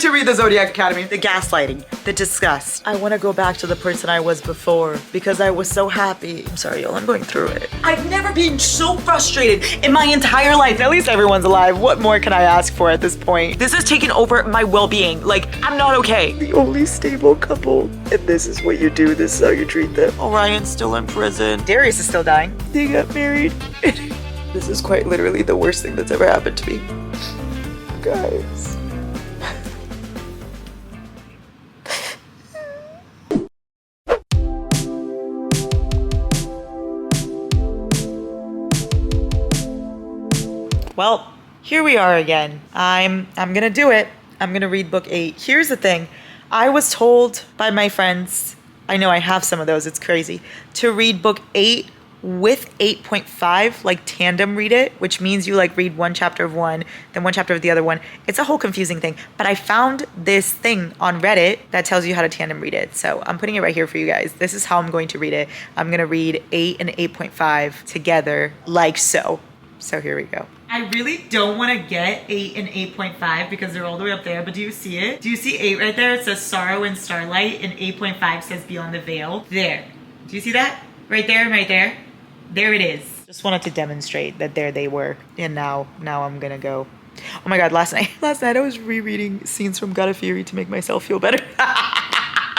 to read the Zodiac Academy. The gaslighting, the disgust. I want to go back to the person I was before because I was so happy. I'm sorry, y'all, I'm going through it. I've never been so frustrated in my entire life. At least everyone's alive. What more can I ask for at this point? This has taken over my well-being. Like, I'm not okay. The only stable couple. And this is what you do. This is how you treat them. Orion's still in prison. Darius is still dying. They got married. This is quite literally the worst thing that's ever happened to me. Guys. Well, here we are again. I'm gonna do it. I'm gonna read book 8. Here's the thing. I was told by my friends, I know I have some of those, it's crazy, to read book 8 with 8.5, like tandem read it, which means you like read one chapter of one, then one chapter of the other one. It's a whole confusing thing, but I found this thing on Reddit that tells you how to tandem read it. So I'm putting it right here for you guys. This is how I'm going to read it. I'm gonna read 8 and 8.5 together like so. So here we go. I really don't want to get 8 and 8.5 because they're all the way up there, but do you see it? Do you see 8 right there? It says Sorrow and Starlight, and 8.5 says Beyond the Veil. There. Do you see that? Right there and right there. There it is. Just wanted to demonstrate that there they were. And now I'm gonna go. Oh my God, last night I was rereading scenes from God of Fury to make myself feel better.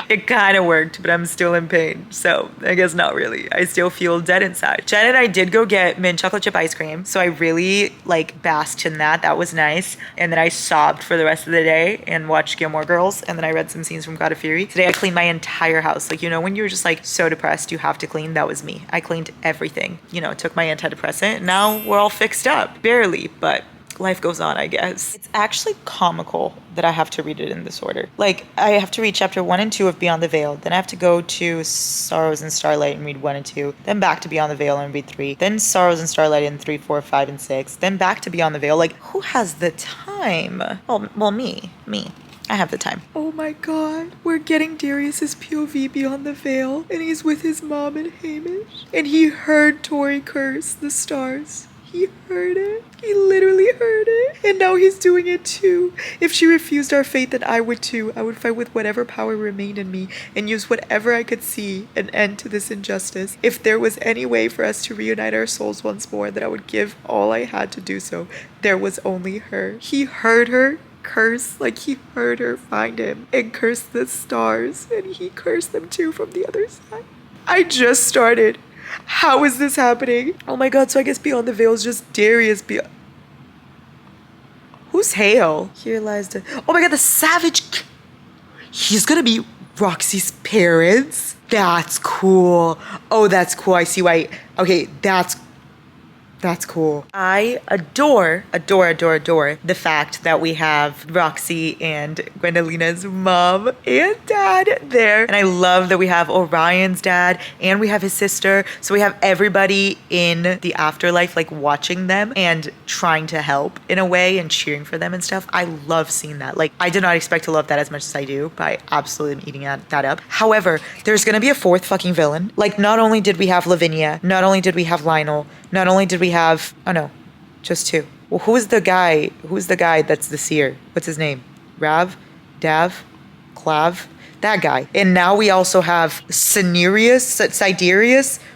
It kind of worked, but I'm still in pain. So I guess not really. I still feel dead inside. Jen and I did go get mint chocolate chip ice cream. So I really like basked in that. That was nice. And then I sobbed for the rest of the day and watched Gilmore Girls. And then I read some scenes from God of Fury. Today I cleaned my entire house. Like, you know, when you're just like so depressed, you have to clean. That was me. I cleaned everything. You know, took my antidepressant. Now we're all fixed up. Barely, but life goes on, I guess. It's actually comical that I have to read it in this order. Like, I have to read chapter 1 and 2 of Beyond the Veil. Then I have to go to Sorrows and Starlight and read 1 and 2. Then back to Beyond the Veil and read 3. Then Sorrows and Starlight in 3, 4, 5, and 6. Then back to Beyond the Veil. Like, who has the time? Well, me. I have the time. Oh my God. We're getting Darius's POV Beyond the Veil. And he's with his mom and Hamish. And he heard Tori curse the stars. He heard it. He literally heard it. And now he's doing it too. If she refused our fate, then I would too. I would fight with whatever power remained in me and use whatever I could see an end to this injustice. If there was any way for us to reunite our souls once more, then I would give all I had to do so. There was only her. He heard her curse, like he heard her find him and curse the stars. And he cursed them too from the other side. I just started. How is this happening? Oh my God, so I guess Beyond the Veil is just Darius Who's Hale? Here lies the... Oh my God, the savage... He's gonna be Roxy's parents? That's cool. Oh, that's cool. I see why... Okay, that's cool. I adore the fact that we have Roxy and Gwendolina's mom and dad there. And I love that we have Orion's dad and we have his sister. So we have everybody in the afterlife, like watching them and trying to help in a way and cheering for them and stuff. I love seeing that. Like, I did not expect to love that as much as I do, but I absolutely am eating that up. However, there's gonna be a 4th fucking villain. Like, not only did we have Lavinia, not only did we have Lionel, not only did we have, oh no, just 2. Well, who's the guy that's the seer? What's his name? Rav? Dav? Clav? That guy. And now we also have Siderius.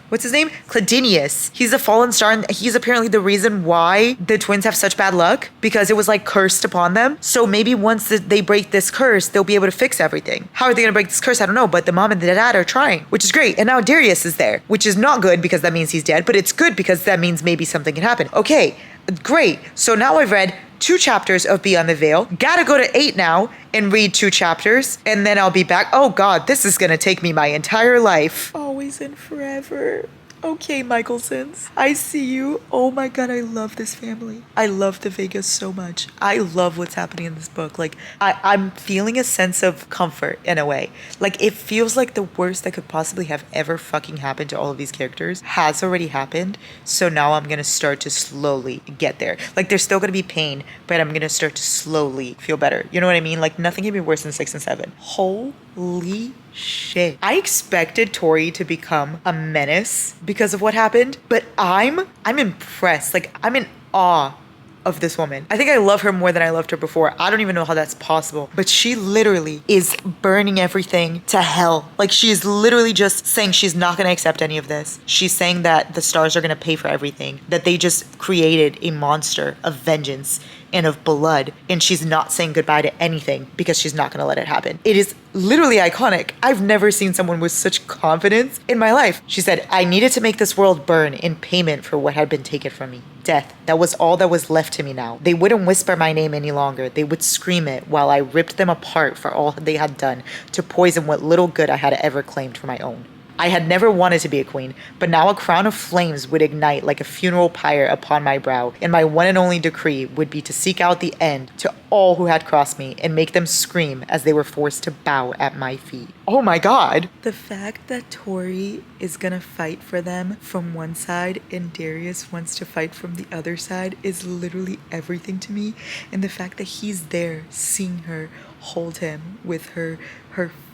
What's his name? Cladinius. He's a fallen star, and he's apparently the reason why the twins have such bad luck, because it was like cursed upon them. So maybe once they break this curse, they'll be able to fix everything. How are they gonna break this curse? I don't know, but the mom and the dad are trying, which is great. And now Darius is there, which is not good because that means he's dead, but it's good because that means maybe something can happen. Okay, great. So now I've read 2 chapters of Beyond the Veil. Gotta go to 8 now and read 2 chapters, and then I'll be back. Oh God, this is gonna take me my entire life. Always and forever. Okay, Michelsons, I see you. Oh my God, I love this family. I love the Vegas so much. I love what's happening in this book. Like, I'm feeling a sense of comfort in a way. Like, it feels like the worst that could possibly have ever fucking happened to all of these characters has already happened. So now I'm gonna start to slowly get there. Like, there's still gonna be pain, but I'm gonna start to slowly feel better. You know what I mean? Like, nothing can be worse than 6 and 7. Holy shit. I expected Tori to become a menace because of what happened, but I'm impressed. Like, I'm in awe of this woman. I think I love her more than I loved her before. I don't even know how that's possible. But she literally is burning everything to hell. Like, she is literally just saying she's not going to accept any of this. She's saying that the stars are going to pay for everything, that they just created a monster of vengeance and of blood, and she's not saying goodbye to anything because she's not going to let it happen. It is literally iconic. I've never seen someone with such confidence in my life. She said, I needed to make this world burn in payment for what had been taken from me. Death. That was all that was left to me now. They wouldn't whisper my name any longer. They would scream it while I ripped them apart for all they had done to poison what little good I had ever claimed for my own. I had never wanted to be a queen, but now a crown of flames would ignite like a funeral pyre upon my brow, and my one and only decree would be to seek out the end to all who had crossed me and make them scream as they were forced to bow at my feet. Oh my god! The fact that Tori is gonna fight for them from one side and Darius wants to fight from the other side is literally everything to me, and the fact that he's there seeing her hold him with her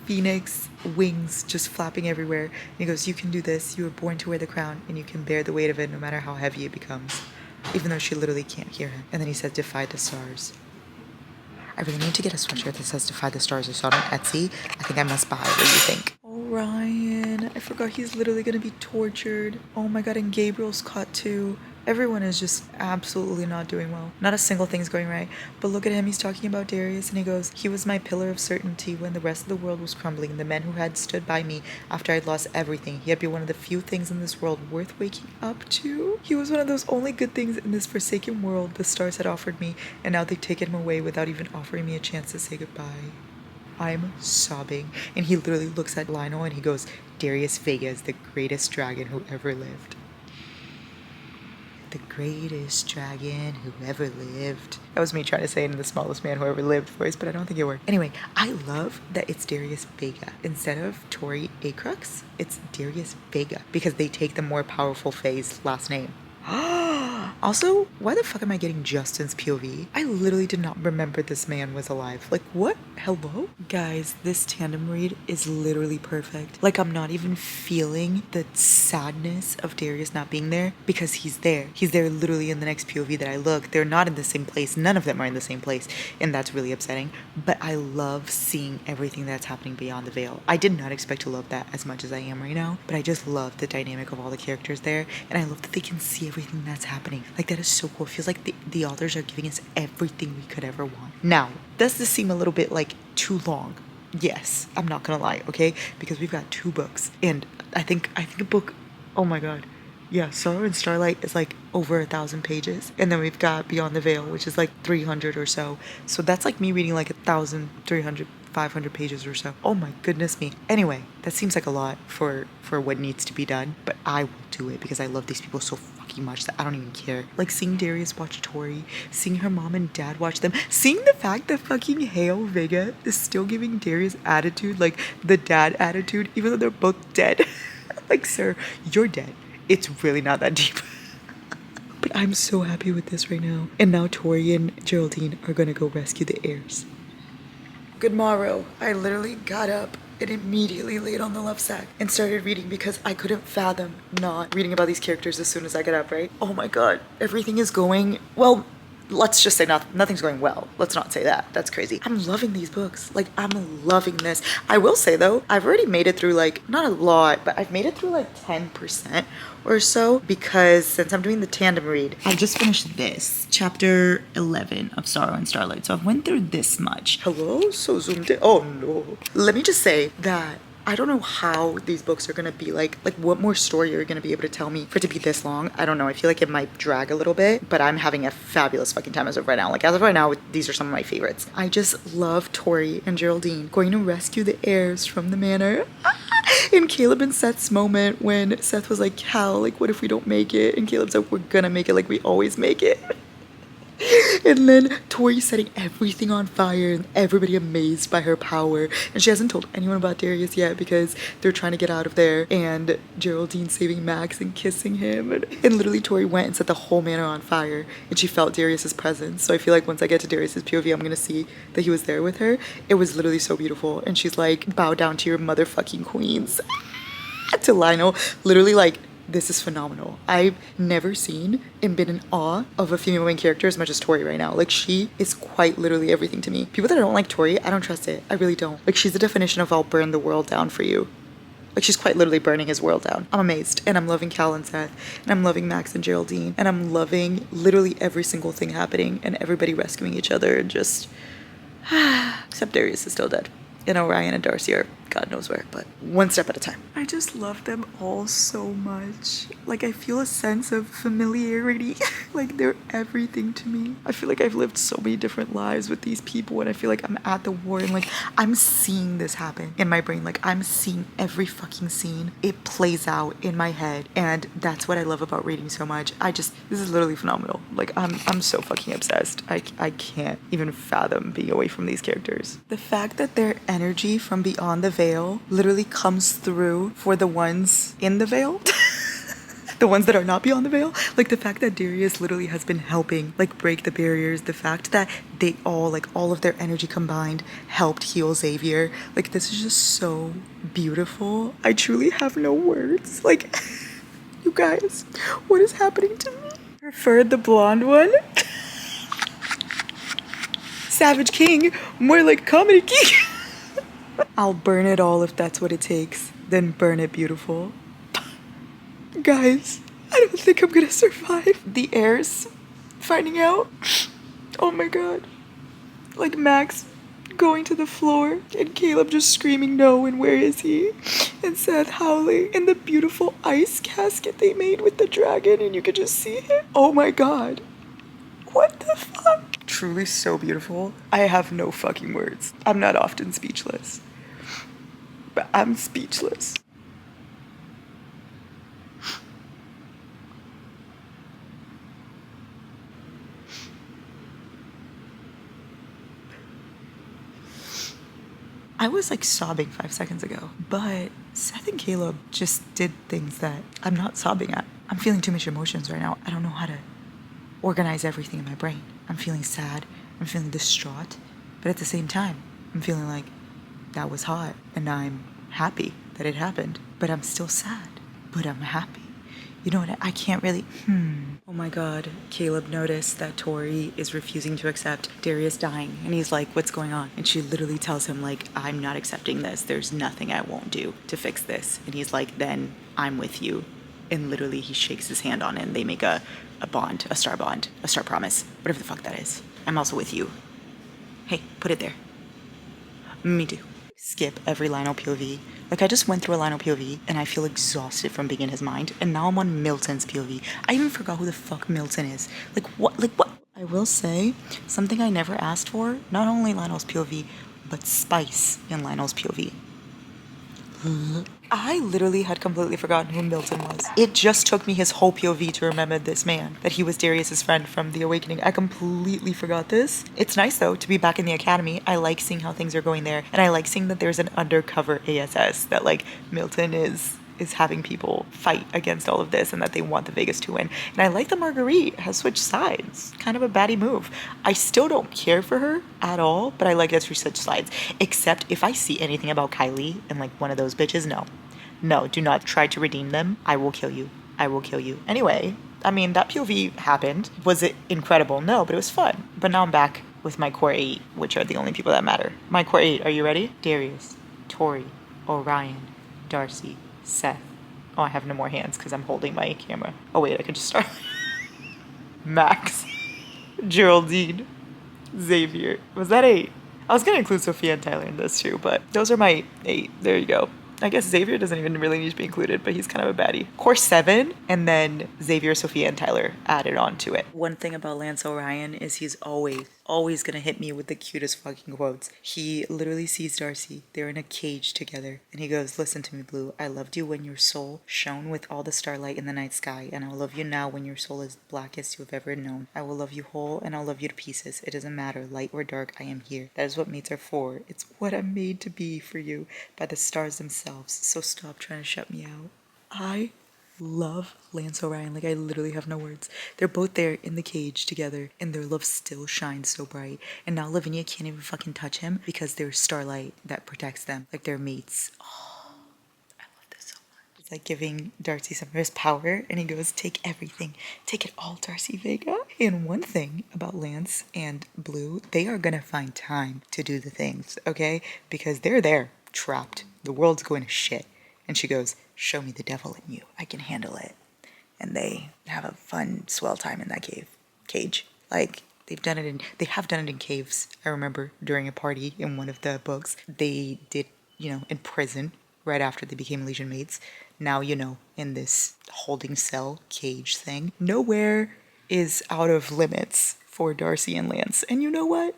phoenix wings just flapping everywhere. And he goes, you can do this. You were born to wear the crown and you can bear the weight of it no matter how heavy it becomes. Even though she literally can't hear him. And then he said, defy the stars. I really need to get a sweatshirt that says defy the stars. I saw it on Etsy. I think I must buy. What do you think? Orion. I forgot he's literally going to be tortured. Oh my god, and Gabriel's caught too. Everyone is just absolutely not doing well. Not a single thing's going right. But look at him, he's talking about Darius and he goes, he was my pillar of certainty when the rest of the world was crumbling. The men who had stood by me after I'd lost everything. He had been one of the few things in this world worth waking up to. He was one of those only good things in this forsaken world the stars had offered me, and now they've taken him away without even offering me a chance to say goodbye. I'm sobbing. And he literally looks at Lionel and he goes, Darius Vega is the greatest dragon who ever lived. The greatest dragon who ever lived. That was me trying to say it in the smallest man who ever lived voice, but I don't think it worked. Anyway, I love that it's Darius Vega. Instead of Tori Acrux, it's Darius Vega because they take the more powerful Fae's last name. Also, why the fuck am I getting Justin's POV? I literally did not remember this man was alive. Like, what? Hello? Guys, this tandem read is literally perfect. Like, I'm not even feeling the sadness of Darius not being there because he's there. He's there literally in the next POV that I look. They're not in the same place. None of them are in the same place. And that's really upsetting. But I love seeing everything that's happening beyond the veil. I did not expect to love that as much as I am right now. But I just love the dynamic of all the characters there. And I love that they can see everything that's happening. Like, that is so cool. It feels like the authors are giving us everything we could ever want. Now, does this seem a little bit like too long? Yes, I'm not gonna lie, okay? Because we've got 2 books, and I think a book, oh my god, yeah, Sorrow and Starlight is like over 1,000 pages, and then we've got Beyond the Veil, which is like 300 or so. So that's like me reading like 1,300, 500 pages or so. Oh my goodness me. Anyway, that seems like a lot for what needs to be done, but I will do it because I love these people so fucking much that I don't even care. Like, seeing Darius watch Tori, seeing her mom and dad watch them, seeing the fact that fucking Hale Vega is still giving Darius attitude, like the dad attitude, even though they're both dead. Like, sir, you're dead. It's really not that deep. But I'm so happy with this right now. And now Tori and Geraldine are gonna go rescue the heirs. Good morrow. I literally got up and immediately laid on the love sack and started reading because I couldn't fathom not reading about these characters as soon as I got up, right? Oh my god, everything is going, well, let's just say nothing's going well. Let's not say that. That's crazy. I'm loving these books. Like, I'm loving this. I will say though, I've already made it through like, not a lot, but I've made it through like 10% or so because since I'm doing the tandem read, I've just finished this, chapter 11 of Sorrow and Starlight. So I've went through this much. Hello? So zoomed in. Oh no. Let me just say that I don't know how these books are gonna be like what more story you're gonna be able to tell me for it to be this long. I don't know. I feel like it might drag a little bit, but I'm having a fabulous fucking time as of right now. Like, as of right now, these are some of my favorites. I just love Tori and Geraldine going to rescue the heirs from the manor. And Caleb and Seth's moment when Seth was like, Cal, like, what if we don't make it? And Caleb's like, we're gonna make it like we always make it. And then Tori setting everything on fire and everybody amazed by her power. And she hasn't told anyone about Darius yet because they're trying to get out of there. And Geraldine saving Max and kissing him. And literally Tori went and set the whole manor on fire. And she felt Darius's presence. So I feel like once I get to Darius's POV, I'm going to see that he was there with her. It was literally so beautiful. And she's like, bow down to your motherfucking queens. To Lionel, literally like This is phenomenal. I've never seen and been in awe of a female main character as much as Tori right now. Like, she is quite literally everything to me. People that don't like Tori, I don't trust it. I really don't. Like, she's the definition of I'll burn the world down for you. Like, she's quite literally burning his world down. I'm amazed. And I'm loving Cal and Seth. And I'm loving Max and Geraldine. And I'm loving literally every single thing happening. And everybody rescuing each other. And just... except Darius is still dead. And Orion and Darcy are God knows where, but one step at a time. I just love them all so much. Like, I feel a sense of familiarity. Like, they're everything to me. I feel like I've lived so many different lives with these people, and I feel like I'm at the war, and like, I'm seeing this happen in my brain. Like, I'm seeing every fucking scene. It plays out in my head, and that's what I love about reading so much. This is literally phenomenal. Like, I'm so fucking obsessed. I can't even fathom being away from these characters. The fact that their energy from beyond the veil literally comes through for the ones in the veil. The ones that are not beyond the veil. Like, the fact that Darius literally has been helping, like, break the barriers. The fact that they all, like, all of their energy combined helped heal Xavier. Like, this is just so beautiful. I truly have no words. Like, you guys, what is happening to me? Preferred the blonde one. Savage King, more like comedy king. I'll burn it all if that's what it takes. Then burn it beautiful. Guys, I don't think I'm gonna survive. The heirs finding out. Oh my god. Like, Max going to the floor and Caleb just screaming no, and where is he? And Seth howling, and the beautiful ice casket they made with the dragon, and you could just see it. Oh my god. What the fuck? Truly so beautiful. I have no fucking words. I'm not often speechless, but I'm speechless. I was like sobbing 5 seconds ago, but Seth and Caleb just did things that I'm not sobbing at. I'm feeling too much emotions right now. I don't know how to organize everything in my brain. I'm feeling sad, I'm feeling distraught, but at the same time, I'm feeling like that was hot, and I'm happy that it happened, but I'm still sad, but I'm happy. You know what, I can't really, Oh my god, Caleb noticed that Tori is refusing to accept Darius dying, and he's like, what's going on? And she literally tells him, like, I'm not accepting this. There's nothing I won't do to fix this. And he's like, then I'm with you. And literally he shakes his hand on it, and they make a bond, a star promise, whatever the fuck that is. I'm also with you. Hey, put it there. Me too. Skip every Lionel POV. Like, I just went through a Lionel POV and I feel exhausted from being in his mind, and now I'm on Milton's POV. I even forgot who the fuck Milton is. Like what? I will say something I never asked for, not only Lionel's POV, but spice in Lionel's POV. I literally had completely forgotten who Milton was. It just took me his whole POV to remember this man, that he was Darius's friend from The Awakening. I completely forgot this. It's nice, though, to be back in the academy. I like seeing how things are going there, and I like seeing that there's an undercover ASS, that, like, Milton is having people fight against all of this, and that they want the Vegas to win. And I like that Marguerite has switched sides. Kind of a baddie move. I still don't care for her at all, but I like that she switched sides. Except if I see anything about Kylie and, like, one of those bitches, no, do not try to redeem them. I will kill you. I will kill you. Anyway, I mean, that POV happened. Was it incredible? No, but it was fun. But now I'm back with my core 8, which are the only people that matter. My core 8, are you ready? Darius, Tori, Orion, Darcy, Seth. Oh, I have no more hands because I'm holding my camera. Oh wait, I could just start. Max, Geraldine, Xavier. Was that 8? I was gonna include Sophia and Tyler in this too, but those are my 8. There you go. I guess Xavier doesn't even really need to be included, but he's kind of a baddie. Core 7, and then Xavier, Sophia, and Tyler added on to it. One thing about Lance Orion is he's always gonna hit me with the cutest fucking quotes. He literally sees Darcy. They're in a cage together, and he goes, listen to me, Blue. I loved you when your soul shone with all the starlight in the night sky, and I'll love you now when your soul is blackest you have ever known. I will love you whole, and I'll love you to pieces. It doesn't matter, light or dark, I am here. That is what mates are for. It's what I'm made to be for you by the stars themselves. So stop trying to shut me out. I love Lance Orion. Like, I literally have no words. They're both there in the cage together, and their love still shines so bright. And now Lavinia can't even fucking touch him because there's starlight that protects them. Like, they're mates. Oh, I love this so much. like giving Darcy some of his power, and he goes, take everything, take it all, Darcy Vega. And one thing about Lance and Blue, they are gonna find time to do the things, okay? Because they're there, trapped. The world's going to shit. And she goes, show me the devil in you, I can handle it. And they have a fun, swell time in that cage. Like, they have done it in caves. I remember during a party in one of the books, they did, in prison right after they became Legion mates. Now, in this holding cell cage thing. Nowhere is out of limits for Darcy and Lance. And you know what?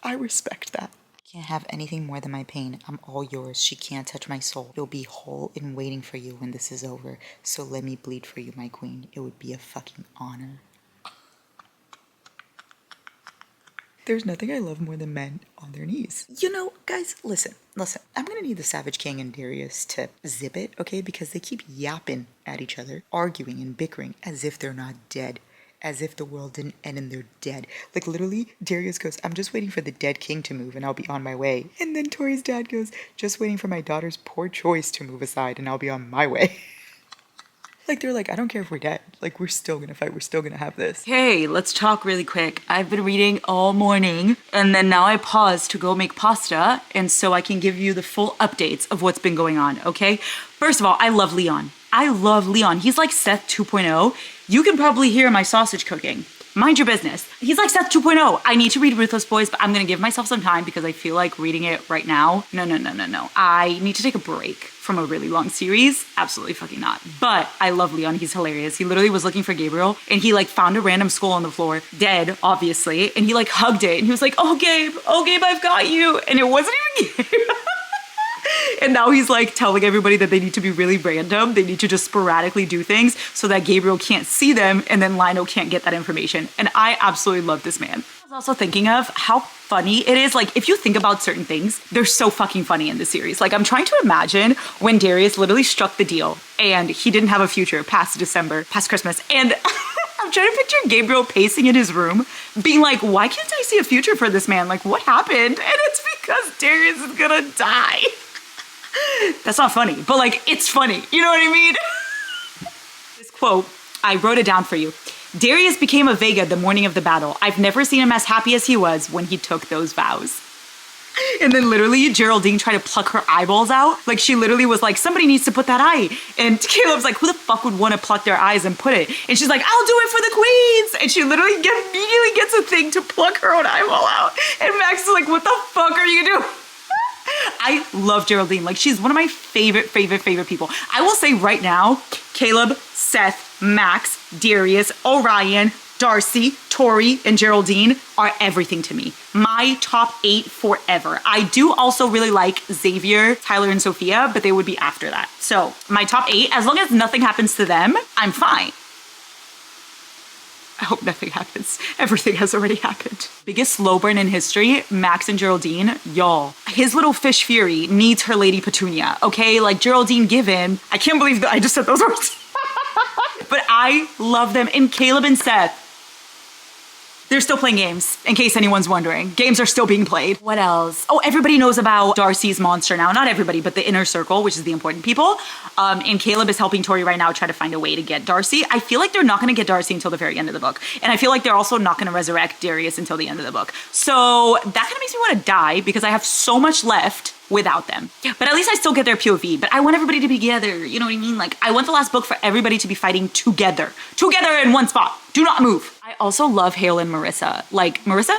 I respect that. Can't have anything more than my pain. I'm all yours. She can't touch my soul. You'll be whole and waiting for you when this is over. So let me bleed for you, my queen. It would be a fucking honor. There's nothing I love more than men on their knees. Guys, listen. I'm gonna need the Savage King and Darius to zip it, okay? Because they keep yapping at each other, arguing and bickering as if they're not dead. As if the world didn't end and they're dead. Like, literally, Darius goes, I'm just waiting for the dead king to move and I'll be on my way. And then Tori's dad goes, just waiting for my daughter's poor choice to move aside and I'll be on my way. Like, they're like, I don't care if we're dead. Like, we're still gonna fight. We're still gonna have this. Hey, let's talk really quick. I've been reading all morning, and then now I paused to go make pasta, and so I can give you the full updates of what's been going on, okay? First of all, I love Leon. He's like Seth 2.0. You can probably hear my sausage cooking. Mind your business. He's like Seth 2.0. I need to read Ruthless Boys, but I'm gonna give myself some time because I feel like reading it right now. No. I need to take a break from a really long series. Absolutely fucking not. But I love Leon. He's hilarious. He literally was looking for Gabriel and he like found a random skull on the floor, dead, obviously. And he like hugged it and he was like, oh Gabe, I've got you. And it wasn't even Gabe. And now he's like telling everybody that they need to be really random. They need to just sporadically do things so that Gabriel can't see them and then Lionel can't get that information. And I absolutely love this man. I was also thinking of how funny it is. Like, if you think about certain things, they're so fucking funny in this series. Like, I'm trying to imagine when Darius literally struck the deal and he didn't have a future past Christmas. And I'm trying to picture Gabriel pacing in his room being like, why can't I see a future for this man? Like, what happened? And it's because Darius is gonna die. That's not funny, but like, it's funny. You know what I mean? This quote, I wrote it down for you. Darius became a Vega the morning of the battle. I've never seen him as happy as he was when he took those vows. And then literally Geraldine tried to pluck her eyeballs out. Like, she literally was like, somebody needs to put that eye. And Caleb's like, who the fuck would want to pluck their eyes and put it? And she's like, I'll do it for the queens. And she literally immediately gets a thing to pluck her own eyeball out. And Max is like, what the fuck are you doing? I love Geraldine. Like, she's one of my favorite people. I will say right now, Caleb, Seth, Max, Darius, Orion, Darcy, Tori, and Geraldine are everything to me. My top 8 forever. I do also really like Xavier, Tyler, and Sophia, but they would be after that. So my top 8, as long as nothing happens to them, I'm fine. I hope nothing happens. Everything has already happened. Biggest slow burn in history, Max and Geraldine. Y'all, his little fish fury needs her Lady Petunia, okay? Like, Geraldine given. I can't believe that I just said those words. But I love them. And Caleb and Seth, they're still playing games, in case anyone's wondering. Games are still being played. What else? Oh, everybody knows about Darcy's monster now. Not everybody, but the inner circle, which is the important people. And Caleb is helping Tori right now try to find a way to get Darcy. I feel like they're not going to get Darcy until the very end of the book. And I feel like they're also not going to resurrect Darius until the end of the book. So that kind of makes me want to die because I have so much left without them. But at least I still get their POV. But I want everybody to be together. You know what I mean? Like, I want the last book for everybody to be fighting together. Together in one spot. Do not move. I also love Hale and Marissa. Like, Miranda?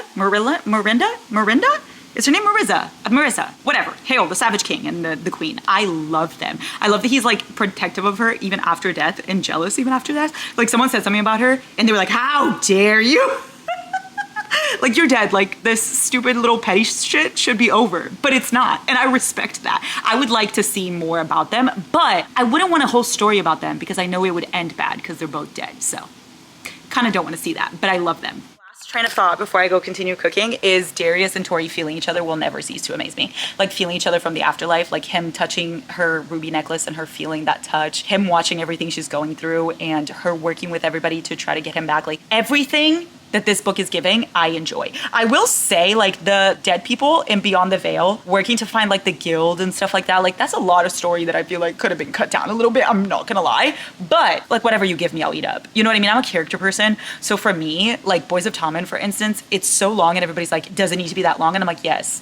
Is her name Marissa? Marissa, whatever. Hale, the Savage King, and the Queen. I love them. I love that he's like protective of her even after death and jealous even after death. Like, someone said something about her and they were like, how dare you? Like, you're dead. Like, this stupid little petty shit should be over, but it's not. And I respect that. I would like to see more about them, but I wouldn't want a whole story about them because I know it would end bad because they're both dead. So kind of don't want to see that, but I love them. Last train of thought before I go continue cooking is Darius and Tori feeling each other will never cease to amaze me. Like, feeling each other from the afterlife, like him touching her ruby necklace and her feeling that touch, him watching everything she's going through and her working with everybody to try to get him back. Like, everything that this book is giving, I enjoy. I will say, like, the dead people in Beyond the Veil, working to find, like, the guild and stuff like that, like, that's a lot of story that I feel like could have been cut down a little bit, I'm not gonna lie. But, like, whatever you give me, I'll eat up. You know what I mean? I'm a character person. So for me, like, Boys of Tommen, for instance, it's so long and everybody's like, does it need to be that long? And I'm like, yes.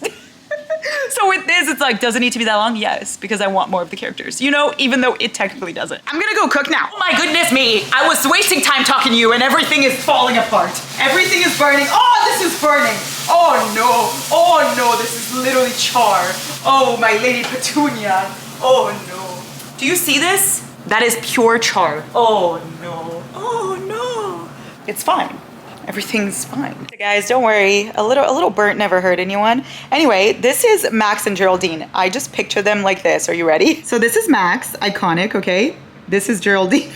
So with this, it's like, does it need to be that long? Yes, because I want more of the characters, you know, even though it technically doesn't. I'm gonna go cook now. Oh my goodness me. I was wasting time talking to you and everything is falling apart. Everything is burning. Oh, this is burning. Oh no. Oh no, this is literally char. Oh, my Lady Petunia. Oh no. Do you see this? That is pure char. Oh no. Oh no. It's fine. Everything's fine. So guys, don't worry. A little burnt never hurt anyone. Anyway, this is Max and Geraldine. I just picture them like this. Are you ready? So this is Max, iconic, okay? This is Geraldine.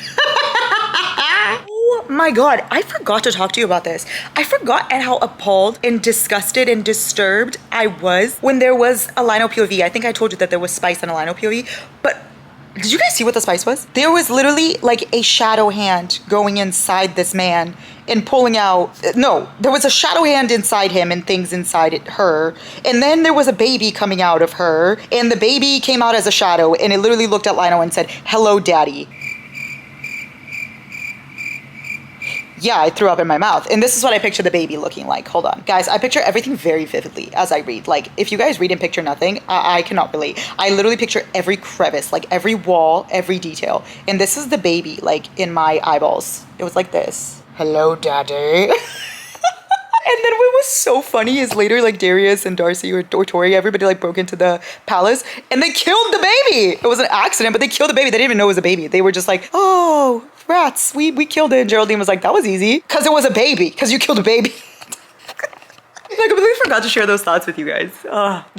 Oh my God, I forgot to talk to you about this. I forgot at how appalled and disgusted and disturbed I was when there was a Lionel POV. I think I told you that there was spice in a Lionel POV, but did you guys see what the spice was? There was literally like a shadow hand going inside this man and pulling out, no, there was a shadow hand inside him and things inside her. And then there was a baby coming out of her and the baby came out as a shadow and it literally looked at Lionel and said, "Hello, daddy." Yeah, I threw up in my mouth. And this is what I picture the baby looking like. Hold on. Guys, I picture everything very vividly as I read. Like, if you guys read and picture nothing, I cannot relate. I literally picture every crevice, like every wall, every detail. And this is the baby, like, in my eyeballs. It was like this. "Hello, daddy." And then what was so funny is later, like, Darius and Darcy or Tori, everybody, like, broke into the palace and they killed the baby. It was an accident, but they killed the baby. They didn't even know it was a baby. They were just like, "Oh, rats, we killed it." And Geraldine was like, "That was easy." Because it was a baby. Because you killed a baby. I completely forgot to share those thoughts with you guys.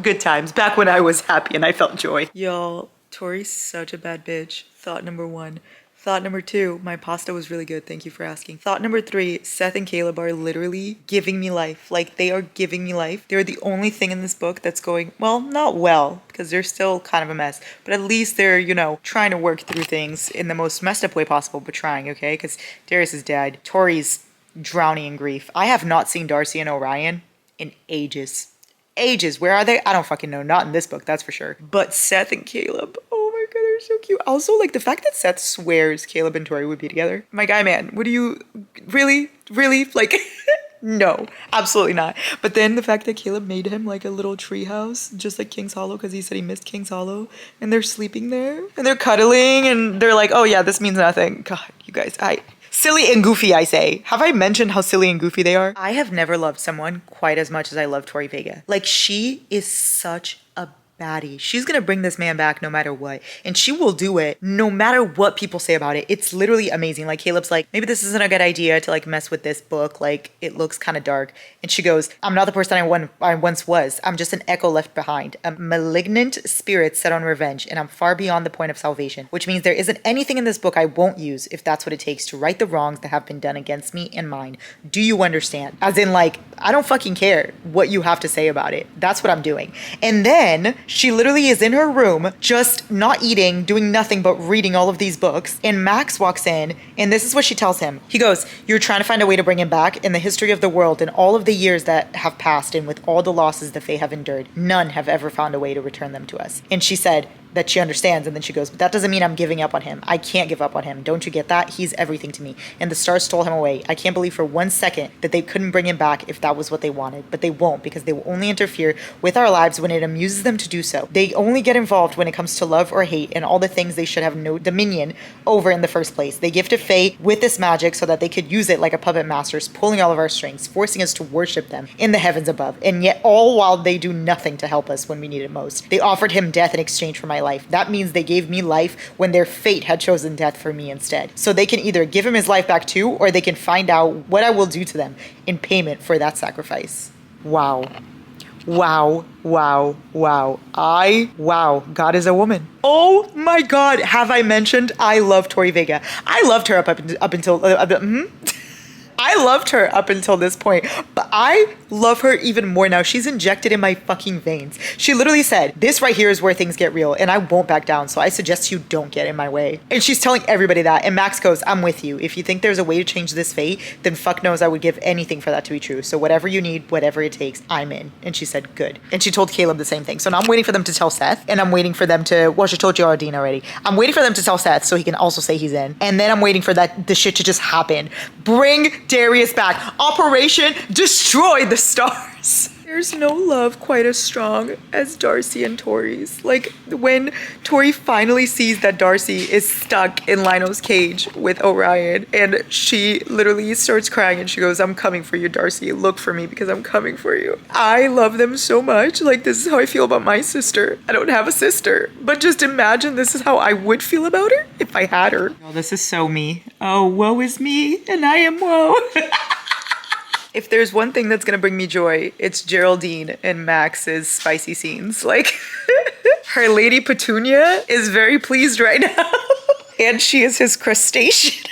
Good times. Back when I was happy and I felt joy. Y'all, Tori's such a bad bitch. Thought number one. Thought number two, my pasta was really good. Thank you for asking. Thought number three, Seth and Caleb are literally giving me life. Like, they are giving me life. They're the only thing in this book that's going, well, not well, because they're still kind of a mess. But at least they're, you know, trying to work through things in the most messed up way possible, but trying, okay? Because Darius is dead. Tori's drowning in grief. I have not seen Darcy and Orion in ages. Ages. Where are they? I don't fucking know. Not in this book, that's for sure. But Seth and Caleb, oh my God, they're so cute. Also, like, the fact that Seth swears Caleb and Tori would be together. My guy, man, what do you, really? Like, no, absolutely not. But then the fact that Caleb made him like a little tree house, just like King's Hollow, because he said he missed King's Hollow, and they're sleeping there, and they're cuddling, and they're like, oh yeah, this means nothing. God, you guys, silly and goofy, I say. Have I mentioned how silly and goofy they are? I have never loved someone quite as much as I love Tori Vega. Like, she is such a baddie. She's gonna bring this man back no matter what. And she will do it no matter what people say about it. It's literally amazing. Like, Caleb's like, maybe this isn't a good idea to like mess with this book. Like, it looks kind of dark. And she goes, "I'm not the person I once was. I'm just an echo left behind. A malignant spirit set on revenge. And I'm far beyond the point of salvation. Which means there isn't anything in this book I won't use if that's what it takes to right the wrongs that have been done against me and mine. Do you understand?" As in, like, I don't fucking care what you have to say about it. That's what I'm doing. And then she literally is in her room, just not eating, doing nothing but reading all of these books. And Max walks in, and this is what she tells him. He goes, "You're trying to find a way to bring him back. In the history of the world and all of the years that have passed, and with all the losses the Fae have endured, none have ever found a way to return them to us." And she said that she understands, and then she goes, "But that doesn't mean I'm giving up on him. I can't give up on him. Don't you get that? He's everything to me. And the stars stole him away. I can't believe for 1 second that they couldn't bring him back if that was what they wanted. But they won't, because they will only interfere with our lives when it amuses them to do so. They only get involved when it comes to love or hate and all the things they should have no dominion over in the first place. They gifted Fae with this magic so that they could use it like a puppet masters, pulling all of our strings, forcing us to worship them in the heavens above. And yet all while they do nothing to help us when we need it most. They offered him death in exchange for my life. That means they gave me life when their fate had chosen death for me instead. So they can either give him his life back too, or they can find out what I will do to them in payment for that sacrifice." Wow. Wow, wow, wow. Wow, God is a woman. Oh my God, have I mentioned I love Tori Vega? I loved her up until, I loved her up until this point, but I love her even more now. She's injected in my fucking veins. She literally said, this right here is where things get real and I won't back down. So I suggest you don't get in my way. And she's telling everybody that. And Max goes, I'm with you. If you think there's a way to change this fate, then fuck knows I would give anything for that to be true. So whatever you need, whatever it takes, I'm in. And she said, good. And she told Caleb the same thing. So now I'm waiting for them to tell Seth, and I'm waiting for them to, well, she told Geraldine already. I'm waiting for them to tell Seth so he can also say he's in. And then I'm waiting for the shit to just happen. Bring Darius back. Operation Destroy the Stars. There's no love quite as strong as Darcy and Tori's. Like when Tori finally sees that Darcy is stuck in Lionel's cage with Orion, and she literally starts crying and she goes, I'm coming for you, Darcy. Look for me because I'm coming for you. I love them so much. Like this is how I feel about my sister. I don't have a sister, but just imagine this is how I would feel about her if I had her. Oh, this is so me. Oh, woe is me and I am woe. If there's one thing that's gonna bring me joy, it's Geraldine and Max's spicy scenes. Like, her Lady Petunia is very pleased right now. And she is his crustacean.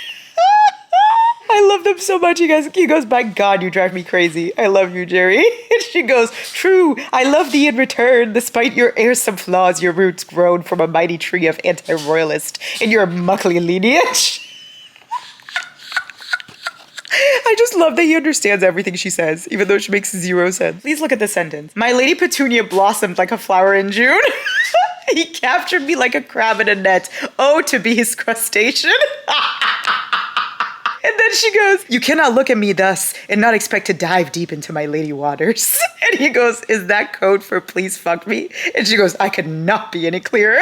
I love them so much, you guys. He goes, by God, you drive me crazy. I love you, Jerry. And she goes, true, I love thee in return. Despite your airsome flaws, your roots grown from a mighty tree of anti-royalist in your muckly lineage. I just love that he understands everything she says, even though she makes zero sense. Please look at this sentence. My Lady Petunia blossomed like a flower in June. He captured me like a crab in a net. Oh, to be his crustacean. And then she goes, you cannot look at me thus and not expect to dive deep into my lady waters. And he goes, is that code for please fuck me? And she goes, I could not be any clearer.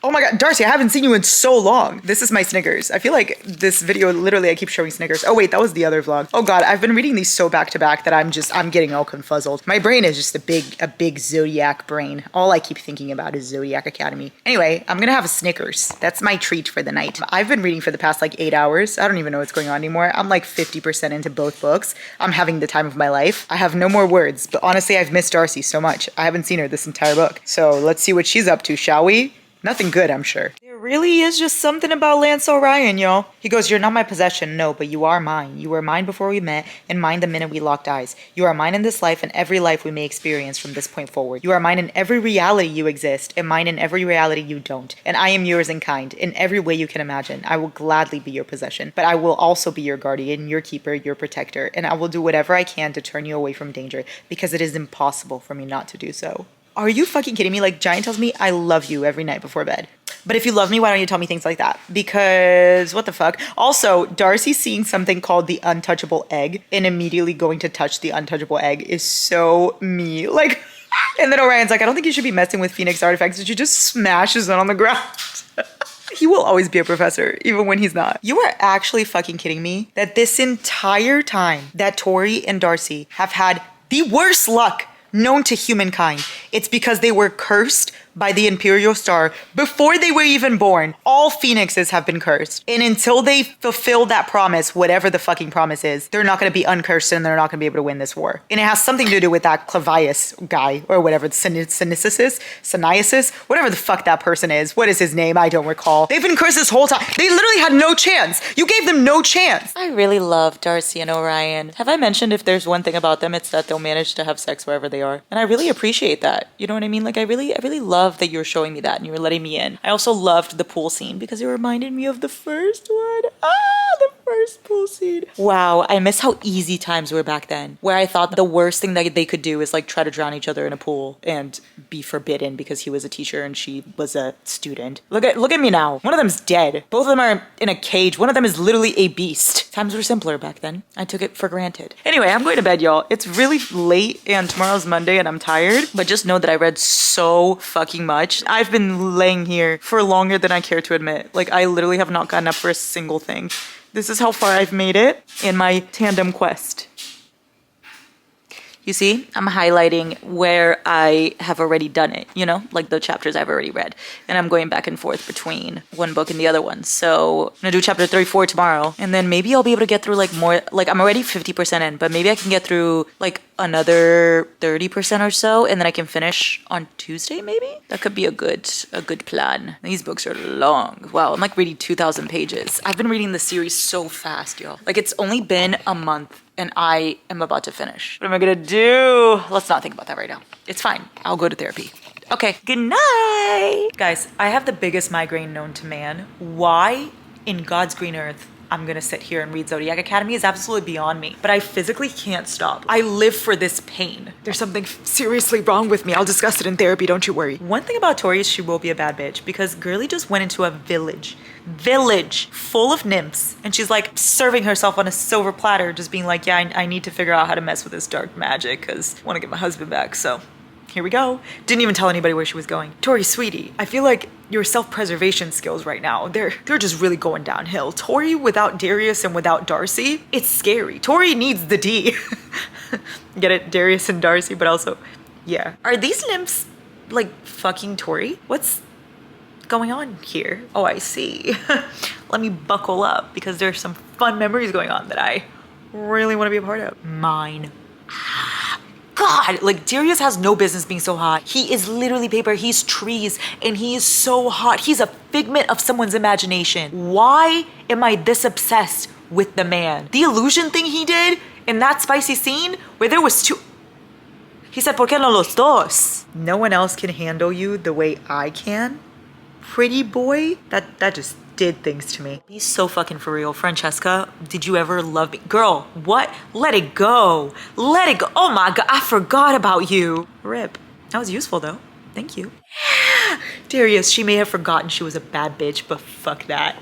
Oh my God, Darcy, I haven't seen you in so long. This is my Snickers. I feel like this video, literally I keep showing Snickers. Oh wait, that was the other vlog. Oh God, I've been reading these so back to back that I'm getting all confuzzled. My brain is just a big Zodiac brain. All I keep thinking about is Zodiac Academy. Anyway, I'm gonna have a Snickers. That's my treat for the night. I've been reading for the past like 8 hours. I don't even know what's going on anymore. I'm like 50% into both books. I'm having the time of my life. I have no more words, but honestly, I've missed Darcy so much. I haven't seen her this entire book. So let's see what she's up to, shall we? Nothing good, I'm sure. There really is just something about Lance Orion, y'all. He goes, you're not my possession, no, but you are mine. You were mine before we met, and mine the minute we locked eyes. You are mine in this life and every life we may experience from this point forward. You are mine in every reality you exist, and mine in every reality you don't. And I am yours in kind, in every way you can imagine. I will gladly be your possession, but I will also be your guardian, your keeper, your protector, and I will do whatever I can to turn you away from danger, because it is impossible for me not to do so. Are you fucking kidding me? Like, Giant tells me I love you every night before bed. But if you love me, why don't you tell me things like that? Because what the fuck? Also, Darcy seeing something called the untouchable egg and immediately going to touch the untouchable egg is so me. Like, and then Orion's like, I don't think you should be messing with Phoenix artifacts. And she just smashes it on the ground. He will always be a professor, even when he's not. You are actually fucking kidding me that this entire time that Tori and Darcy have had the worst luck known to humankind, it's because they were cursed by the Imperial Star before they were even born. All phoenixes have been cursed. And until they fulfill that promise, whatever the fucking promise is, they're not going to be uncursed and they're not going to be able to win this war. And it has something to do with that Clavius guy or whatever, Syniasis, whatever the fuck that person is. What is his name? I don't recall. They've been cursed this whole time. They literally had no chance. You gave them no chance. I really love Darcy and Orion. Have I mentioned if there's one thing about them, it's that they'll manage to have sex wherever they are. And I really appreciate that. You know what I mean? Like I really love that you were showing me that and you were letting me in. I also loved the pool scene because it reminded me of the first one. The first pool scene. Wow, I miss how easy times were back then, where I thought the worst thing that they could do is like try to drown each other in a pool and be forbidden because he was a teacher and she was a student. Look at me now. One of them's dead. Both of them are in a cage. One of them is literally a beast. Times were simpler back then. I took it for granted. Anyway, I'm going to bed, y'all. It's really late and tomorrow's Monday and I'm tired, but just know that I read so fucking much. I've been laying here for longer than I care to admit. Like I literally have not gotten up for a single thing. This is how far I've made it in my tandem quest. You see, I'm highlighting where I have already done it, you know, like the chapters I've already read. And I'm going back and forth between one book and the other one. So I'm gonna do chapter 34 tomorrow. And then maybe I'll be able to get through like more, like I'm already 50% in, but maybe I can get through like another 30% or so. And then I can finish on Tuesday, maybe? That could be a good plan. These books are long. Wow, I'm like reading 2,000 pages. I've been reading the series so fast, y'all. Like it's only been a month and I am about to finish. What am I gonna do? Let's not think about that right now. It's fine. I'll go to therapy. Okay, good night. Guys, I have the biggest migraine known to man. Why in God's green earth I'm gonna sit here and read Zodiac Academy is absolutely beyond me. But I physically can't stop. I live for this pain. There's something seriously wrong with me. I'll discuss it in therapy, don't you worry. One thing about Tori is she will be a bad bitch because Girly just went into a village full of nymphs, and she's like serving herself on a silver platter, just being like, yeah, I need to figure out how to mess with this dark magic because I want to get my husband back. So here we go. Didn't even tell anybody where she was going. Tori, sweetie, I feel like your self-preservation skills right now, they're just really going downhill. Tori without Darius and without Darcy, it's scary. Tori needs the D. Get it? Darius and Darcy, but also, yeah. Are these nymphs like fucking Tori? What's going on here? Oh, I see. Let me buckle up because there's some fun memories going on that I really want to be a part of. Mine. God, like Darius has no business being so hot. He is literally paper, he's trees, and he is so hot. He's a figment of someone's imagination. Why am I this obsessed with the man? The illusion thing he did in that spicy scene where there was two... He said, ¿Por qué no los dos? No one else can handle you the way I can? Pretty boy? That just did things to me. Be so fucking for real. Francesca, did you ever love me? Girl, what? Let it go. Let it go. Oh my God, I forgot about you. Rip. That was useful though. Thank you. Darius, she may have forgotten she was a bad bitch, but fuck that.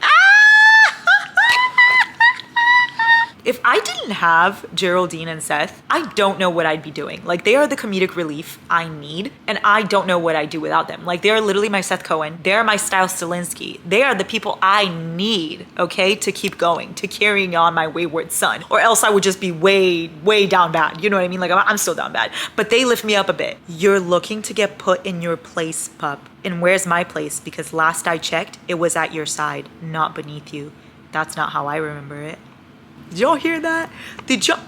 If I didn't have Geraldine and Seth, I don't know what I'd be doing. Like, they are the comedic relief I need, and I don't know what I'd do without them. Like, they are literally my Seth Cohen. They are my Stiles Stilinski. They are the people I need, okay, to keep going, to carrying on my wayward son. Or else I would just be way, way down bad. You know what I mean? Like, I'm still down bad. But they lift me up a bit. You're looking to get put in your place, pup. And where's my place? Because last I checked, it was at your side, not beneath you. That's not how I remember it. Did y'all hear that? Did y'all?